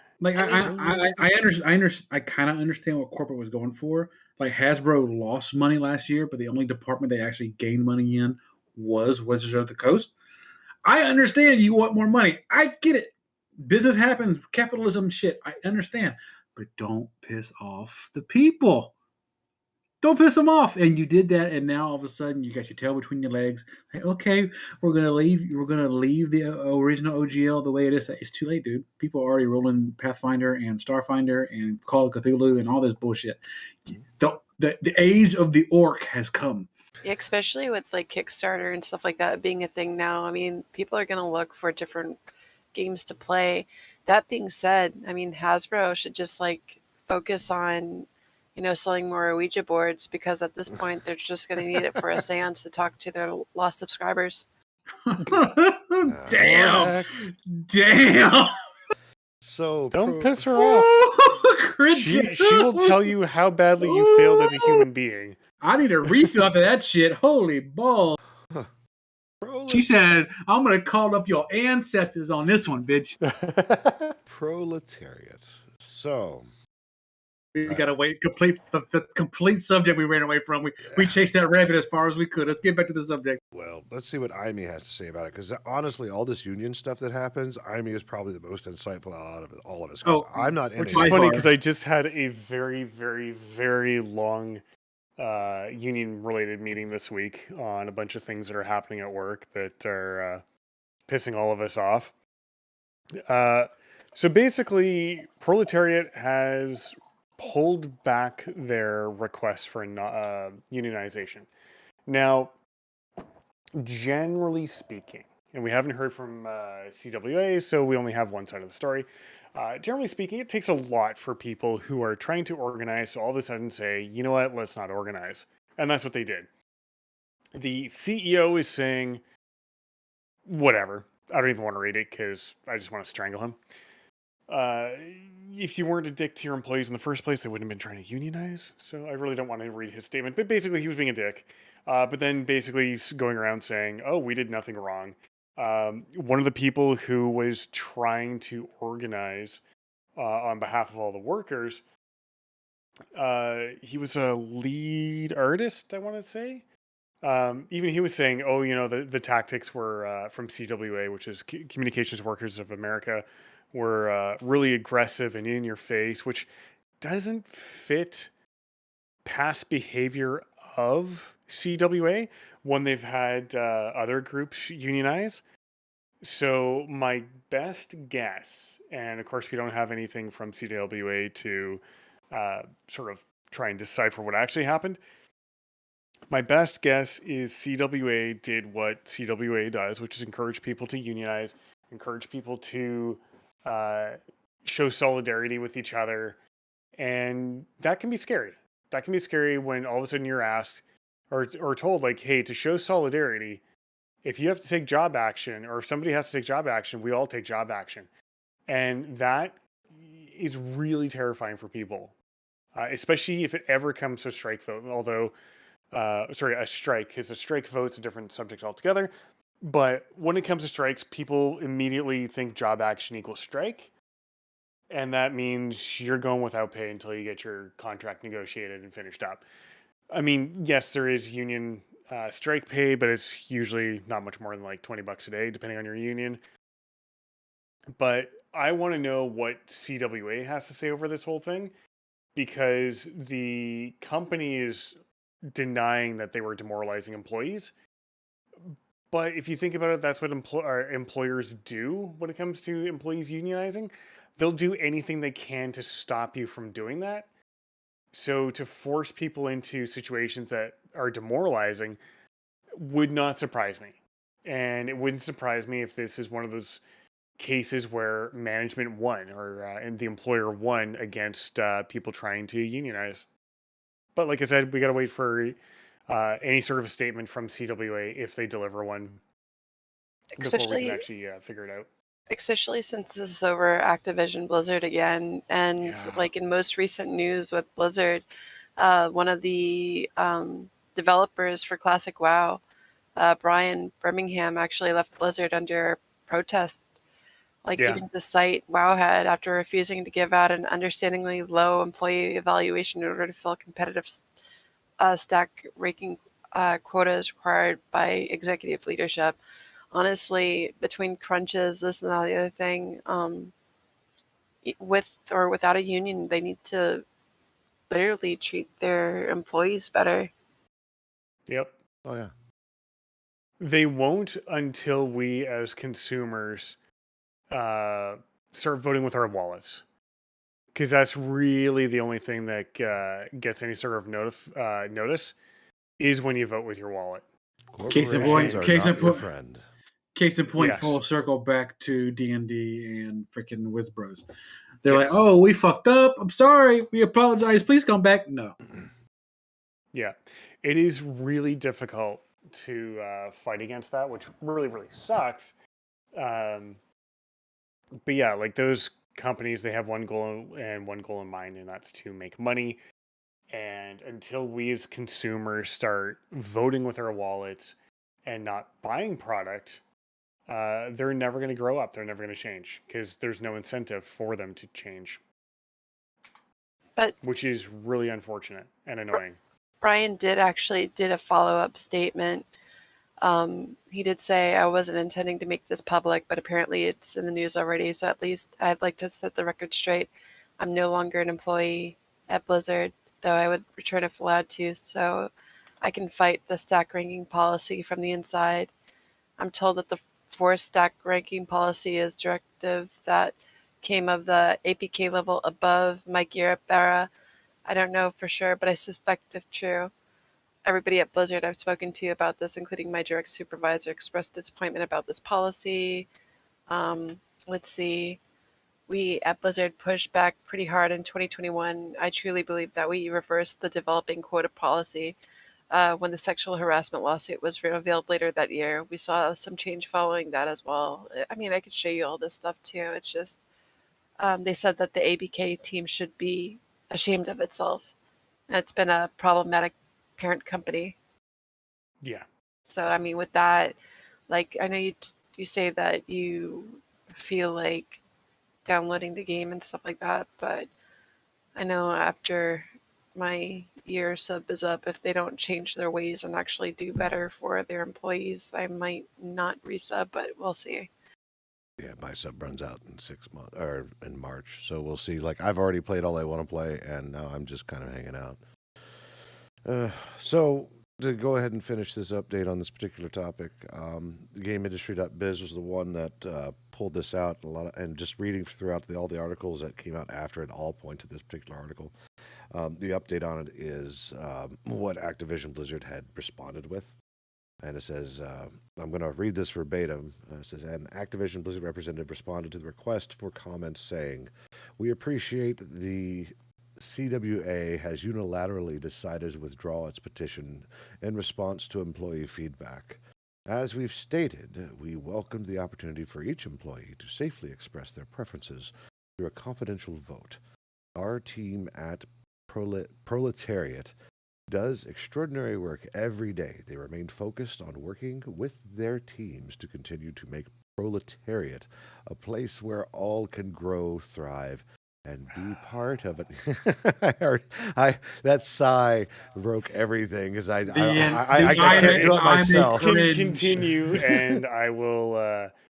kind of understand what corporate was going for. Like, Hasbro lost money last year, but the only department they actually gained money in was Wizards of the Coast. I understand you want more money. I get it. Business happens, capitalism shit. I understand. But don't piss off the people. Don't piss them off. And you did that, and now all of a sudden you got your tail between your legs. Like, okay, we're gonna leave the original OGL the way it is. It's too late, dude. People are already rolling Pathfinder and Starfinder and Call of Cthulhu and all this bullshit. The age of the orc has come. Yeah, especially with like Kickstarter and stuff like that being a thing now. I mean, people are gonna look for different games to play. That being said, I mean, Hasbro should just like focus on selling more Ouija boards, because at this point they're just going to need it for a seance to talk to their lost subscribers. Damn. Damn. So Don't piss her off. She will tell you how badly you failed as a human being. I need a refill after that shit. Holy balls. She said, I'm going to call up your ancestors on this one, bitch. Proletariat. So We got to wait. The complete subject we ran away from. We chased that rabbit as far as we could. Let's get back to the subject. well, let's see what IME has to say about it. Because honestly, all this union stuff that happens, IME is probably the most insightful out of all of us. Oh, I'm not in Which it. is funny because I just had a very, very, very long union-related meeting this week on a bunch of things that are happening at work that are pissing all of us off. So basically, Proletariat has pulled back their request for unionization. Now, generally speaking, and we haven't heard from CWA, so we only have one side of the story. Generally speaking, it takes a lot for people who are trying to organize to all of a sudden say, you know what, let's not organize. And that's what they did. The CEO is saying, whatever. I don't even want to read it because I just want to strangle him. If you weren't a dick to your employees in the first place, they wouldn't have been trying to unionize. So I really don't want to read his statement. But basically, he was being a dick. But then basically he's going around saying, oh, we did nothing wrong. One of the people who was trying to organize on behalf of all the workers, he was a lead artist, I want to say. Even he was saying, oh, you know, the tactics were from CWA, which is Communications Workers of America, were really aggressive and in your face, which doesn't fit past behavior of CWA when they've had other groups unionize. So my best guess, and of course we don't have anything from CWA to sort of try and decipher what actually happened. My best guess is CWA did what CWA does, which is encourage people to unionize, encourage people to show solidarity with each other. And that can be scary. That can be scary when all of a sudden you're asked or told, like, hey, to show solidarity, if you have to take job action or if somebody has to take job action, we all take job action. And that is really terrifying for people, especially if it ever comes to a strike vote. Although, a strike, because a strike vote's a different subject altogether. But when it comes to strikes, people immediately think job action equals strike. And that means you're going without pay until you get your contract negotiated and finished up. I mean, yes, there is union strike pay, but it's usually not much more than like $20 a day, depending on your union. But I want to know what CWA has to say over this whole thing, because the company is denying that they were demoralizing employees. But if you think about it, that's what employers do when it comes to employees unionizing. They'll do anything they can to stop you from doing that. So to force people into situations that are demoralizing would not surprise me. And it wouldn't surprise me if this is one of those cases where management won or and the employer won against people trying to unionize. But like I said, we got to wait for any sort of a statement from CWA if they deliver one before we can actually figure it out. Especially since this is over Activision Blizzard again. And like in most recent news with Blizzard, one of the developers for Classic WoW, Brian Birmingham, actually left Blizzard under protest, even the site Wowhead, after refusing to give out an understandingly low employee evaluation in order to fill competitive stack ranking quotas required by executive leadership. Honestly, between crunches, this and that, the other thing, with or without a union, they need to literally treat their employees better. Yep. Oh, yeah. They won't until we as consumers start voting with our wallets. Because that's really the only thing that gets any sort of notice is when you vote with your wallet. Case in point, your friend. Case in point, Yes. full circle back to D&D and freaking Wiz Bros. They're like, oh, we fucked up. I'm sorry. We apologize. Please come back. No. Yeah. It is really difficult to fight against that, which really, really sucks. But yeah, like those companies, they have one goal and one goal in mind, and that's to make money. And until we as consumers start voting with our wallets and not buying product, they're never going to grow up. They're never going to change because there's no incentive for them to change, But which is really unfortunate and annoying. Brian did a follow-up statement. He did say, I wasn't intending to make this public, but apparently it's in the news already. So at least I'd like to set the record straight. I'm no longer an employee at Blizzard, though I would return if allowed to, so I can fight the stack ranking policy from the inside. I'm told that the forced stack ranking policy is directive that came of the APK level above my gear up era. I don't know for sure, but I suspect if true. Everybody at Blizzard I've spoken to about this, including my direct supervisor, expressed disappointment about this policy. Let's see. We at Blizzard pushed back pretty hard in 2021. I truly believe that we reversed the developing quota policy when the sexual harassment lawsuit was revealed later that year. We saw some change following that as well. I mean, I could show you all this stuff too. It's just they said that the ABK team should be ashamed of itself. It's been a problematic parent company. Yeah. So, I mean, with that, like, I know you say that you feel like downloading the game and stuff like that, but I know after my year sub is up, if they don't change their ways and actually do better for their employees, I might not resub, but we'll see. Yeah, my sub runs out in 6 months or in March, so we'll see. Like, I've already played all I want to play, and now I'm just kind of hanging out. So to go ahead and finish this update on this particular topic, the gameindustry.biz was the one that pulled this out. And just reading throughout all the articles that came out after it all point to this particular article. The update on it is what Activision Blizzard had responded with. And it says, I'm going to read this verbatim. It says, an Activision Blizzard representative responded to the request for comment saying, we appreciate the CWA has unilaterally decided to withdraw its petition in response to employee feedback. As we've stated, we welcomed the opportunity for each employee to safely express their preferences through a confidential vote. Our team at Proletariat does extraordinary work every day. They remain focused on working with their teams to continue to make Proletariat a place where all can grow, thrive, and be part of it. That sigh broke everything because I can't do it myself. Continue, and I will.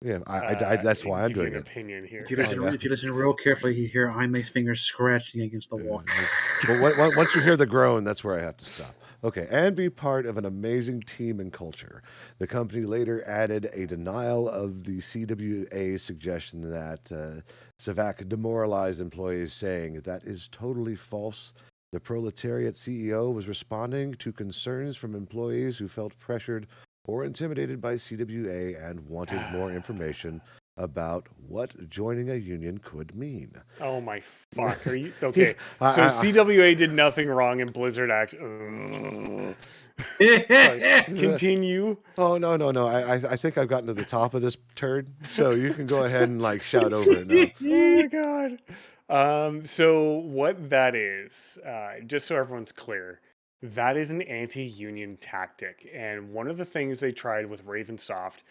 That's why I'm doing an it. Opinion here. If you listen real carefully, you hear Aime's fingers scratching against the wall. But once you hear the groan, that's where I have to stop. Okay, and be part of an amazing team and culture. The company later added a denial of the CWA's suggestion that Sivak demoralized employees, saying that is totally false. The Proletariat CEO was responding to concerns from employees who felt pressured or intimidated by CWA and wanted more information about what joining a union could mean. Oh my fuck! Are you okay? So CWA did nothing wrong, and Blizzard continue. Oh no! I think I've gotten to the top of this turd, so you can go ahead and like shout over it now. Oh my god! So what that is, just so everyone's clear, that is an anti-union tactic, and one of the things they tried with Ravensoft,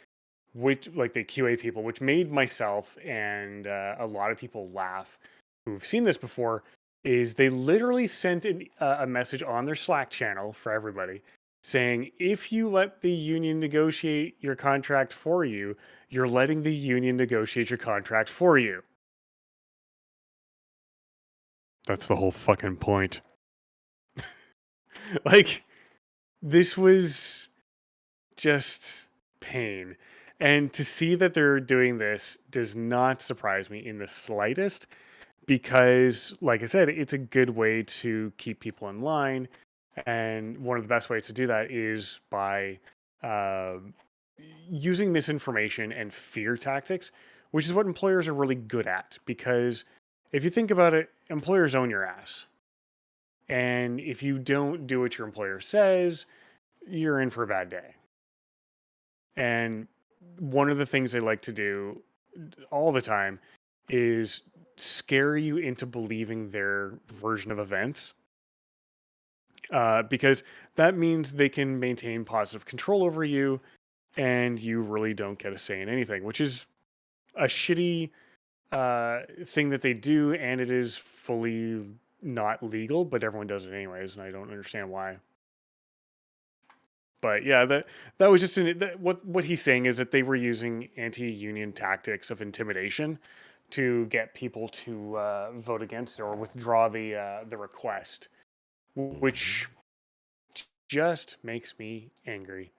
which like the QA people, which made myself and a lot of people laugh who've seen this before, is they literally sent a message on their Slack channel for everybody saying, if you let the union negotiate your contract for you, you're letting the union negotiate your contract for you. That's the whole fucking point. Like, this was just pain. And to see that they're doing this does not surprise me in the slightest, because, like I said, it's a good way to keep people in line. And one of the best ways to do that is by using misinformation and fear tactics, which is what employers are really good at. Because if you think about it, employers own your ass. And if you don't do what your employer says, you're in for a bad day. And one of the things they like to do all the time is scare you into believing their version of events, because that means they can maintain positive control over you, and you really don't get a say in anything, which is a shitty thing that they do, and it is fully not legal, but everyone does it anyways, and I don't understand why. But yeah, that was just what he's saying is that they were using anti-union tactics of intimidation to get people to vote against it or withdraw the request, which just makes me angry.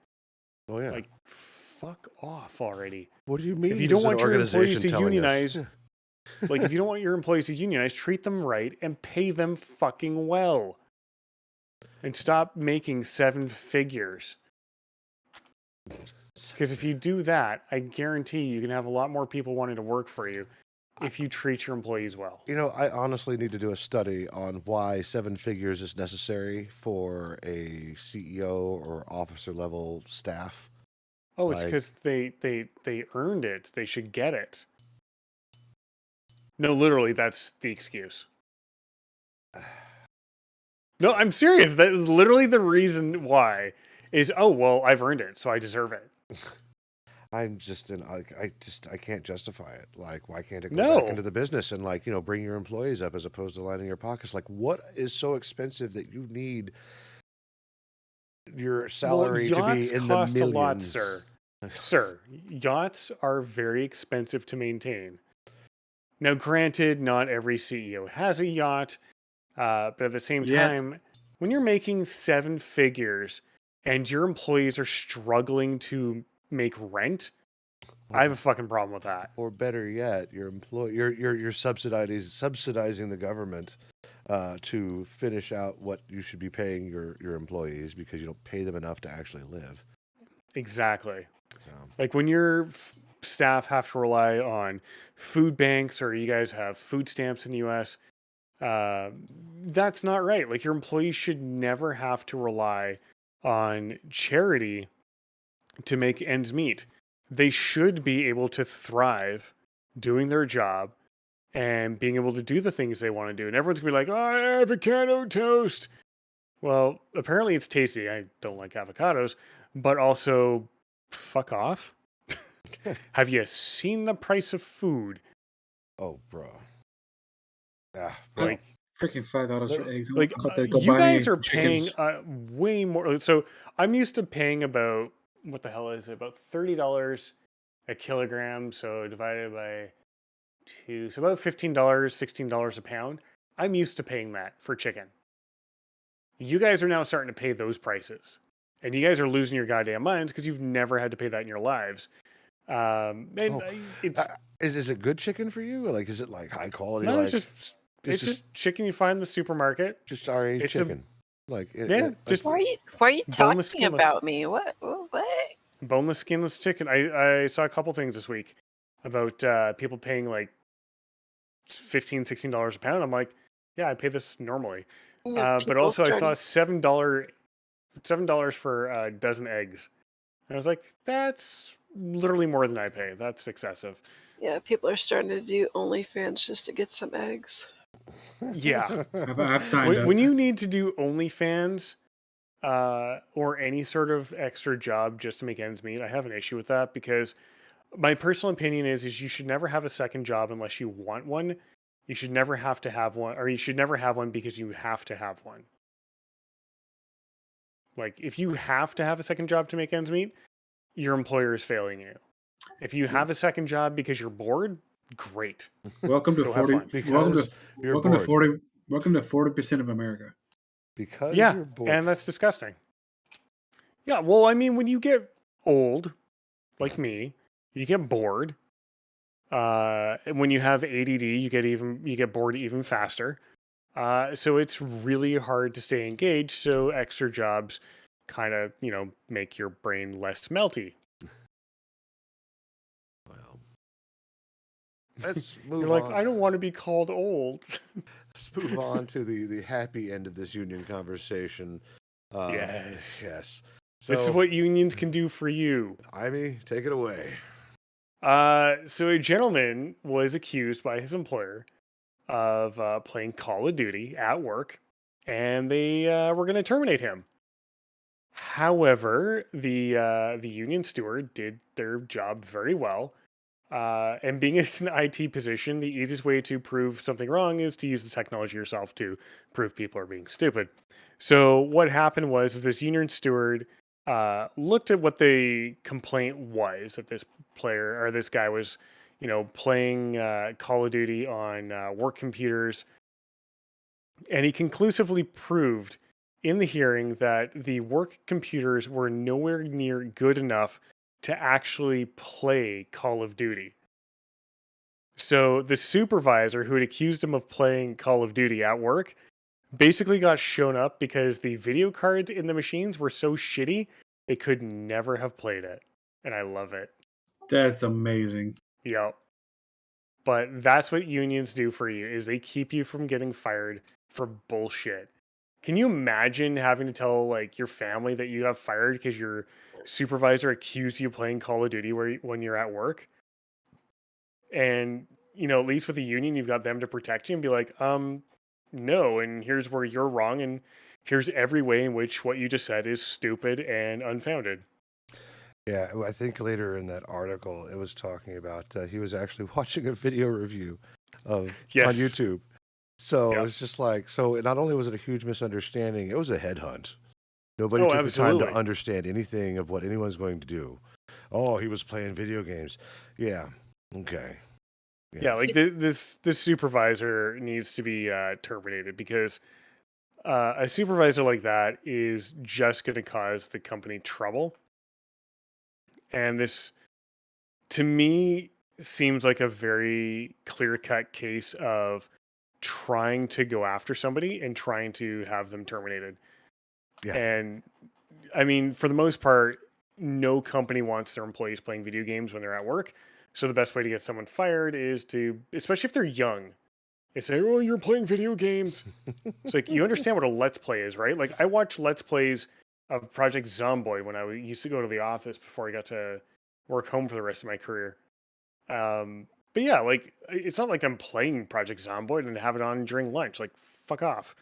Oh yeah. Like, fuck off already. What do you mean? If you don't is an want your employees organization to telling unionize, us? like if you don't want your employees to unionize, treat them right and pay them fucking well. And stop making 7 figures. Because if you do that, I guarantee you can have a lot more people wanting to work for you if you treat your employees well. You know, I honestly need to do a study on why 7 figures is necessary for a CEO or officer level staff. Oh, it's Like- because they earned it. They should get it. No, literally, that's the excuse. No, I'm serious. That is literally the reason why. Is, oh, well, I've earned it, so I deserve it. I'm just I can't justify it. Like, why can't it go No. back into the business and, like, you know, bring your employees up as opposed to lining your pockets? Like, what is so expensive that you need your salary to yachts be in cost the a millions? lot, sir. Sir, yachts are very expensive to maintain. Now, granted, not every CEO has a yacht, but at the same Yet. time, when you're making 7 figures and your employees are struggling to make rent, I have a fucking problem with that. Or better yet, you're subsidizing the government to finish out what you should be paying your employees because you don't pay them enough to actually live. Exactly. So Like when your staff have to rely on food banks or you guys have food stamps in the US, that's not right. Like your employees should never have to rely on charity to make ends meet. They should be able to thrive doing their job and being able to do the things they want to do. And everyone's gonna be like, oh, avocado toast. Well, apparently it's tasty. I don't like avocados, but also fuck off. Have you seen the price of food? oh, bro. Yeah, Like, Freaking $5 for eggs. like I'm about to go you buy me guys are some chickens. paying way more. So I'm used to paying about, what the hell is it? About $30 a kilogram. So divided by 2, so about $15, $16 a pound. I'm used to paying that for chicken. You guys are now starting to pay those prices, and you guys are losing your goddamn minds because you've never had to pay that in your lives. And it's is it good chicken for you? Like, is it like high quality? no, Like, it's just chicken you find in the supermarket. just our age it's a- chicken. Like, Yeah, just Why are you Boneless, talking skinless. about me? What? boneless, skinless chicken. I saw a couple things this week about people paying like $15, $16 a pound. I'm like, yeah, I pay this normally. But People also I saw started- $7 for a dozen eggs. And I was like, that's literally more than I pay. That's excessive. Yeah, people are starting to do OnlyFans just to get some eggs. Yeah. I've signed up. When you need to do OnlyFans or any sort of extra job just to make ends meet, I have an issue with that because my personal opinion is you should never have a second job unless you want one. You should never have to have one, or you should never have one because you have to have one. Like, if you have to have a second job to make ends meet, your employer is failing you. If you have a second job because you're bored, great. Welcome to Go have 40. fun. Welcome Because to, you're welcome to bored. 40. Welcome to 40% of America. Because Yeah, you're bored. and that's disgusting. Yeah, well, I mean, when you get old, like me, you get bored. And when you have ADD, you get bored even faster. So it's really hard to stay engaged. So extra jobs kind of, make your brain less melty. Well, let's move You're like, on. I don't want to be called old. Let's move on to the happy end of this union conversation. Yes. Yes. This is So, what unions can do for you. Ivy, take it away. So a gentleman was accused by his employer of playing Call of Duty at work, and they were going to terminate him. However, the union steward did their job very well. And being it's an IT position, the easiest way to prove something wrong is to use the technology yourself to prove people are being stupid. So what happened was is this union steward looked at what the complaint was that this player or this guy was, playing Call of Duty on work computers, and he conclusively proved in the hearing that the work computers were nowhere near good enough to actually play Call of Duty. So the supervisor who had accused him of playing Call of Duty at work basically got shown up because the video cards in the machines were so shitty they could never have played it. And I love it. That's amazing. Yep. But that's what unions do for you is they keep you from getting fired for bullshit. Can you imagine having to tell like your family that you got fired because your supervisor accused you of playing Call of Duty when you're at work? And at least with the union, you've got them to protect you and be like, no, and here's where you're wrong, and here's every way in which what you just said is stupid and unfounded. Yeah, I think later in that article, it was talking about he was actually watching a video review on Yes. YouTube. So Yep. it was just like, so not only was it a huge misunderstanding, it was a headhunt. Nobody took the time absolutely. to understand anything of what anyone's going to do. Oh, he was playing video games. Yeah. Okay. Yeah, like this supervisor needs to be terminated because a supervisor like that is just going to cause the company trouble. And this, to me, seems like a very clear-cut case of trying to go after somebody and trying to have them terminated. Yeah. And I mean, for the most part, no company wants their employees playing video games when they're at work. So the best way to get someone fired is to, especially if they're young, they say, "Oh, you're playing video games." It's like you understand what a let's play is, right? Like I watched let's plays of Project Zomboid when I used to go to the office before I got to work home for the rest of my career. But yeah, like it's not like I'm playing Project Zomboid and have it on during lunch. Like fuck off.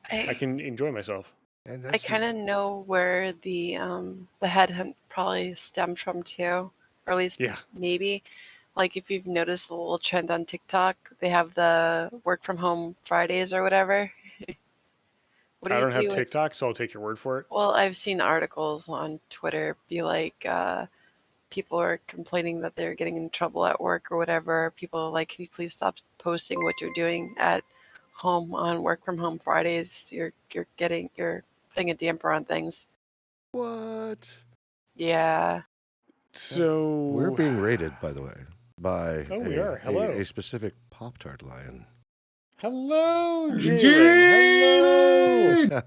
I I can enjoy myself. And I that's kind of know where the headhunt probably stemmed from too, or at least Yeah. maybe. Like if you've noticed the little trend on TikTok, they have the work from home Fridays or whatever. What do I you don't have do with? TikTok, so I'll take your word for it. Well, I've seen articles on Twitter be like, people are complaining that they're getting in trouble at work or whatever. People are like, can you please stop posting what you're doing at home on work from home Fridays? You're putting a damper on things. what? Yeah. So We're being rated, by the way, by Oh, we are. Hello. a specific Pop-Tart lion. Hello, Jalen. Jade! Hello.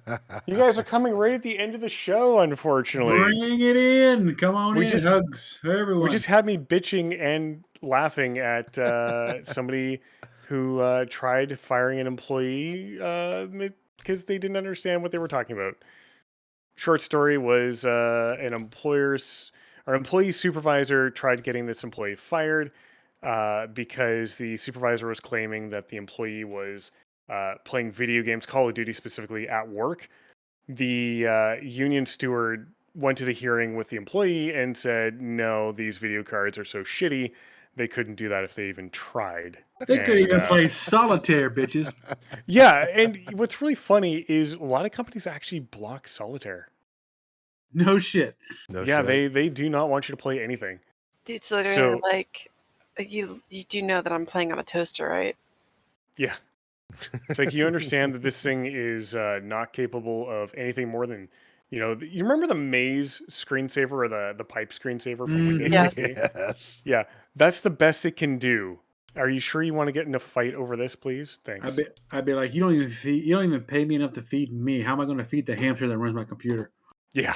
You guys are coming right at the end of the show, unfortunately. Bring it in. Come on We in. just- Hugs. Everyone. Which just had me bitching and laughing at somebody who tried firing an employee because they didn't understand what they were talking about. Short story was an employee supervisor tried getting this employee fired because the supervisor was claiming that the employee was playing video games, Call of Duty specifically, at work. The union steward went to the hearing with the employee and said, no, these video cards are so shitty, they couldn't do that if they even tried. They could even play solitaire, bitches. Yeah, and what's really funny is a lot of companies actually block solitaire. No shit. No Yeah, shit. they do not want you to play anything. Dude, so they're So- like, you do know that I'm playing on a toaster, right? Yeah. It's like you understand that this thing is not capable of anything more than, you remember the maze screensaver or the pipe screensaver from Windows Yes. XP? Yes. Yeah, that's the best it can do. Are you sure you want to get in a fight over this, please? Thanks. I'd be like, you don't even pay me enough to feed me. How am I going to feed the hamster that runs my computer? Yeah.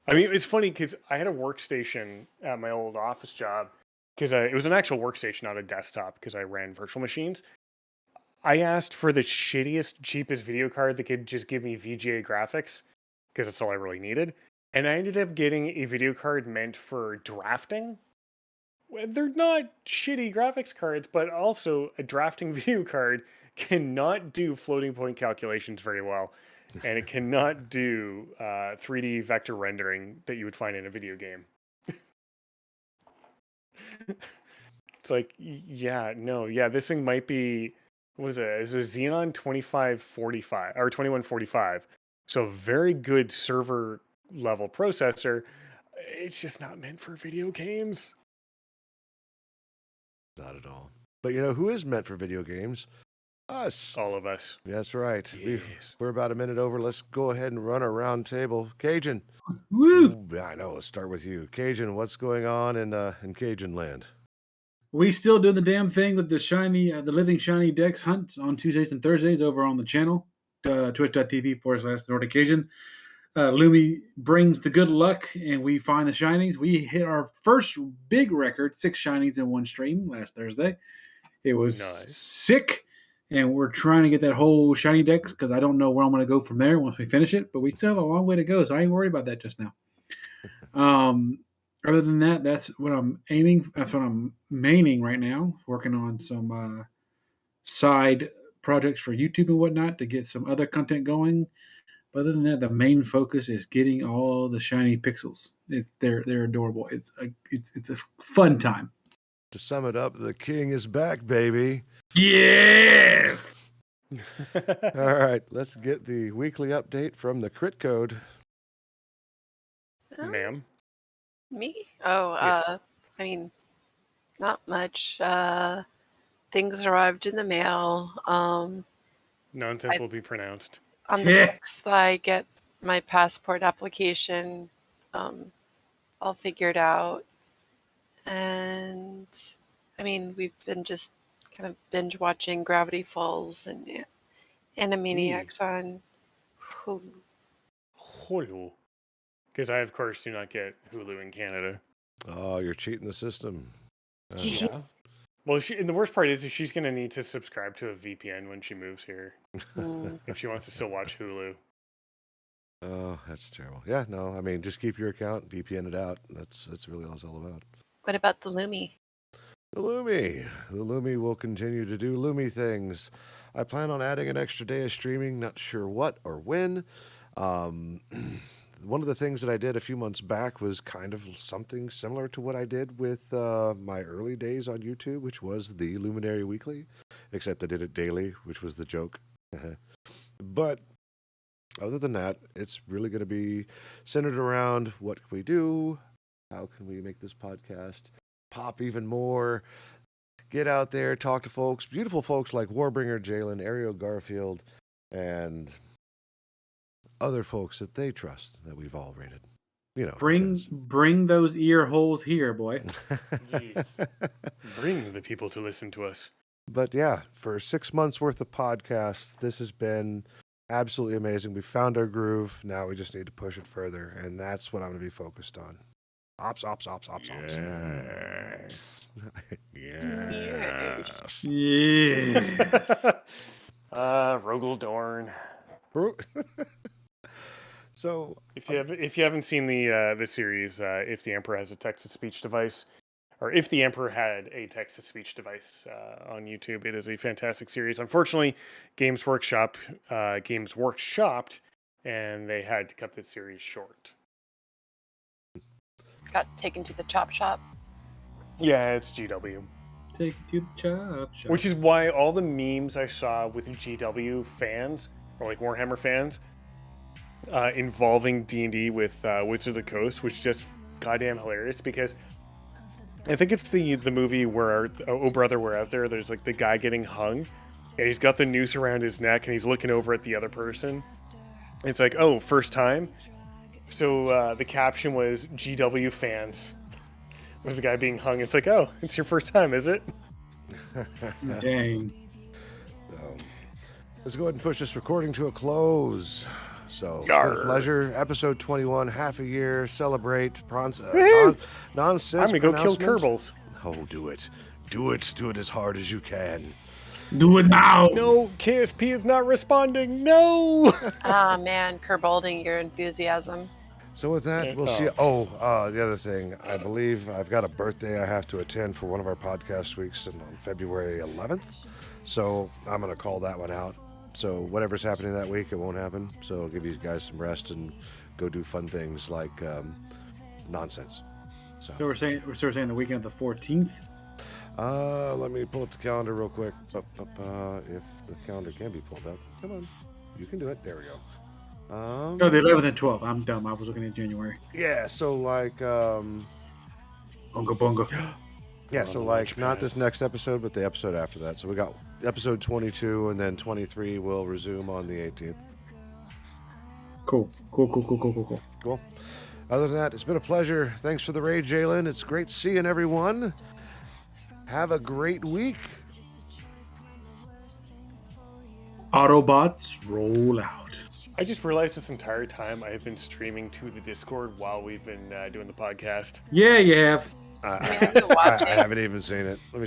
I mean, it's funny because I had a workstation at my old office job because it was an actual workstation, not a desktop, because I ran virtual machines. I asked for the shittiest, cheapest video card that could just give me VGA graphics because that's all I really needed. And I ended up getting a video card meant for drafting. They're not shitty graphics cards, but also a drafting video card cannot do floating point calculations very well, and it cannot do 3D vector rendering that you would find in a video game. It's like, this thing might be, what is it? It's a Xenon 2545 or 2145. So a very good server level processor. It's just not meant for video games. Not at all. But you know who is meant for video games? Us. All of us. That's right. Yes. We're about a minute over. Let's go ahead and run a round table. Cajun. Woo! Ooh, I know. Let's start with you. Cajun, what's going on in Cajun land? We still doing the damn thing with the shiny, the living shiny decks hunts on Tuesdays and Thursdays over on the channel, twitch.tv/Nordic Cajun. Lumi brings the good luck, and we find the shinies. We hit our first big record, 6 shinies in one stream last Thursday. It was Nice. sick, and we're trying to get that whole shiny deck because I don't know where I'm going to go from there once we finish it, but we still have a long way to go, so I ain't worried about that just now. Other than that, that's what I'm aiming. That's what I'm maining right now. Working on some side projects for YouTube and whatnot to get some other content going. But other than that, the main focus is getting all the shiny pixels. They're adorable. It's a fun time. To sum it up, the king is back, baby. Yes. All right, let's get the weekly update from the Crit Code. Oh, Ma'am. me? Oh, Yes. I mean, not much. Things arrived in the mail. Nonsense will be pronounced. On the 6th, I get my passport application all figured out. And, I mean, we've been just kind of binge watching Gravity Falls and Animaniacs on Hulu. Hulu. Because I, of course, do not get Hulu in Canada. Oh, you're cheating the system. Yeah. Well, and the worst part is she's going to need to subscribe to a VPN when she moves here if she wants to still watch Hulu. Oh, that's terrible. Yeah, no, I mean, just keep your account, VPN it out. That's really all it's all about. What about the Lumi? The Lumi will continue to do Lumi things. I plan on adding an extra day of streaming, not sure what or when. One of the things that I did a few months back was kind of something similar to what I did with my early days on YouTube, which was the Luminary Weekly, except I did it daily, which was the joke. But other than that, it's really going to be centered around what can we do, how can we make this podcast pop even more, get out there, talk to folks, beautiful folks like Warbringer Jalen, Ariel Garfield, and other folks that they trust that we've all rated. You know, Bring those ear holes here, boy. Yes. Bring the people to listen to us. But yeah, for 6 months worth of podcasts, this has been absolutely amazing. We found our groove. Now we just need to push it further, and that's what I'm going to be focused on. Ops. Yes. Yes. Yes. Rogel Dorn. So, If you haven't seen the series, if the Emperor has a text-to-speech device, or if the Emperor had a text-to-speech device on YouTube, it is a fantastic series. Unfortunately, Games Workshopped, and they had to cut the series short. Got taken to the chop shop. Yeah, it's GW. Take it to the chop shop. Which is why all the memes I saw with GW fans, or like Warhammer fans, involving D&D with Wizards of the Coast, which is just goddamn hilarious, because I think it's the movie where Oh Brother We're Out There, there's like the guy getting hung, and he's got the noose around his neck, and he's looking over at the other person. It's like, oh, first time? So the caption was GW fans. Was the guy being hung? It's like, oh, it's your first time, is it? Dang. So, let's go ahead and push this recording to a close. So, it's been a pleasure. Episode 21, half a year, celebrate nonsense. I'm gonna go kill Kerbals. Oh, do it. Do it as hard as you can. Do it now. No, KSP is not responding. No. Ah, man, curbalding your enthusiasm. So with that, we'll see. Oh, the other thing, I believe I've got a birthday I have to attend for one of our podcast weeks on February 11th. So I'm going to call that one out. So whatever's happening that week, it won't happen. So I'll give you guys some rest and go do fun things like nonsense. So we're saying the weekend of the 14th. Let me pull up the calendar real quick. If the calendar can be pulled up, come on, you can do it. There we go. No, the 11th and 12th. I'm dumb. I was looking at January. Yeah, so like Bunga bunga. yeah, so like not this next episode, but the episode after that. So we got episode 22, and then 23 will resume on the 18th. Cool. Cool. Other than that, it's been a pleasure. Thanks for the raid, Jalen. It's great seeing everyone. Have a great week. Autobots roll out. I just realized this entire time I have been streaming to the Discord while we've been doing the podcast. Yeah, you have. I haven't watched it. haven't even seen it. Let me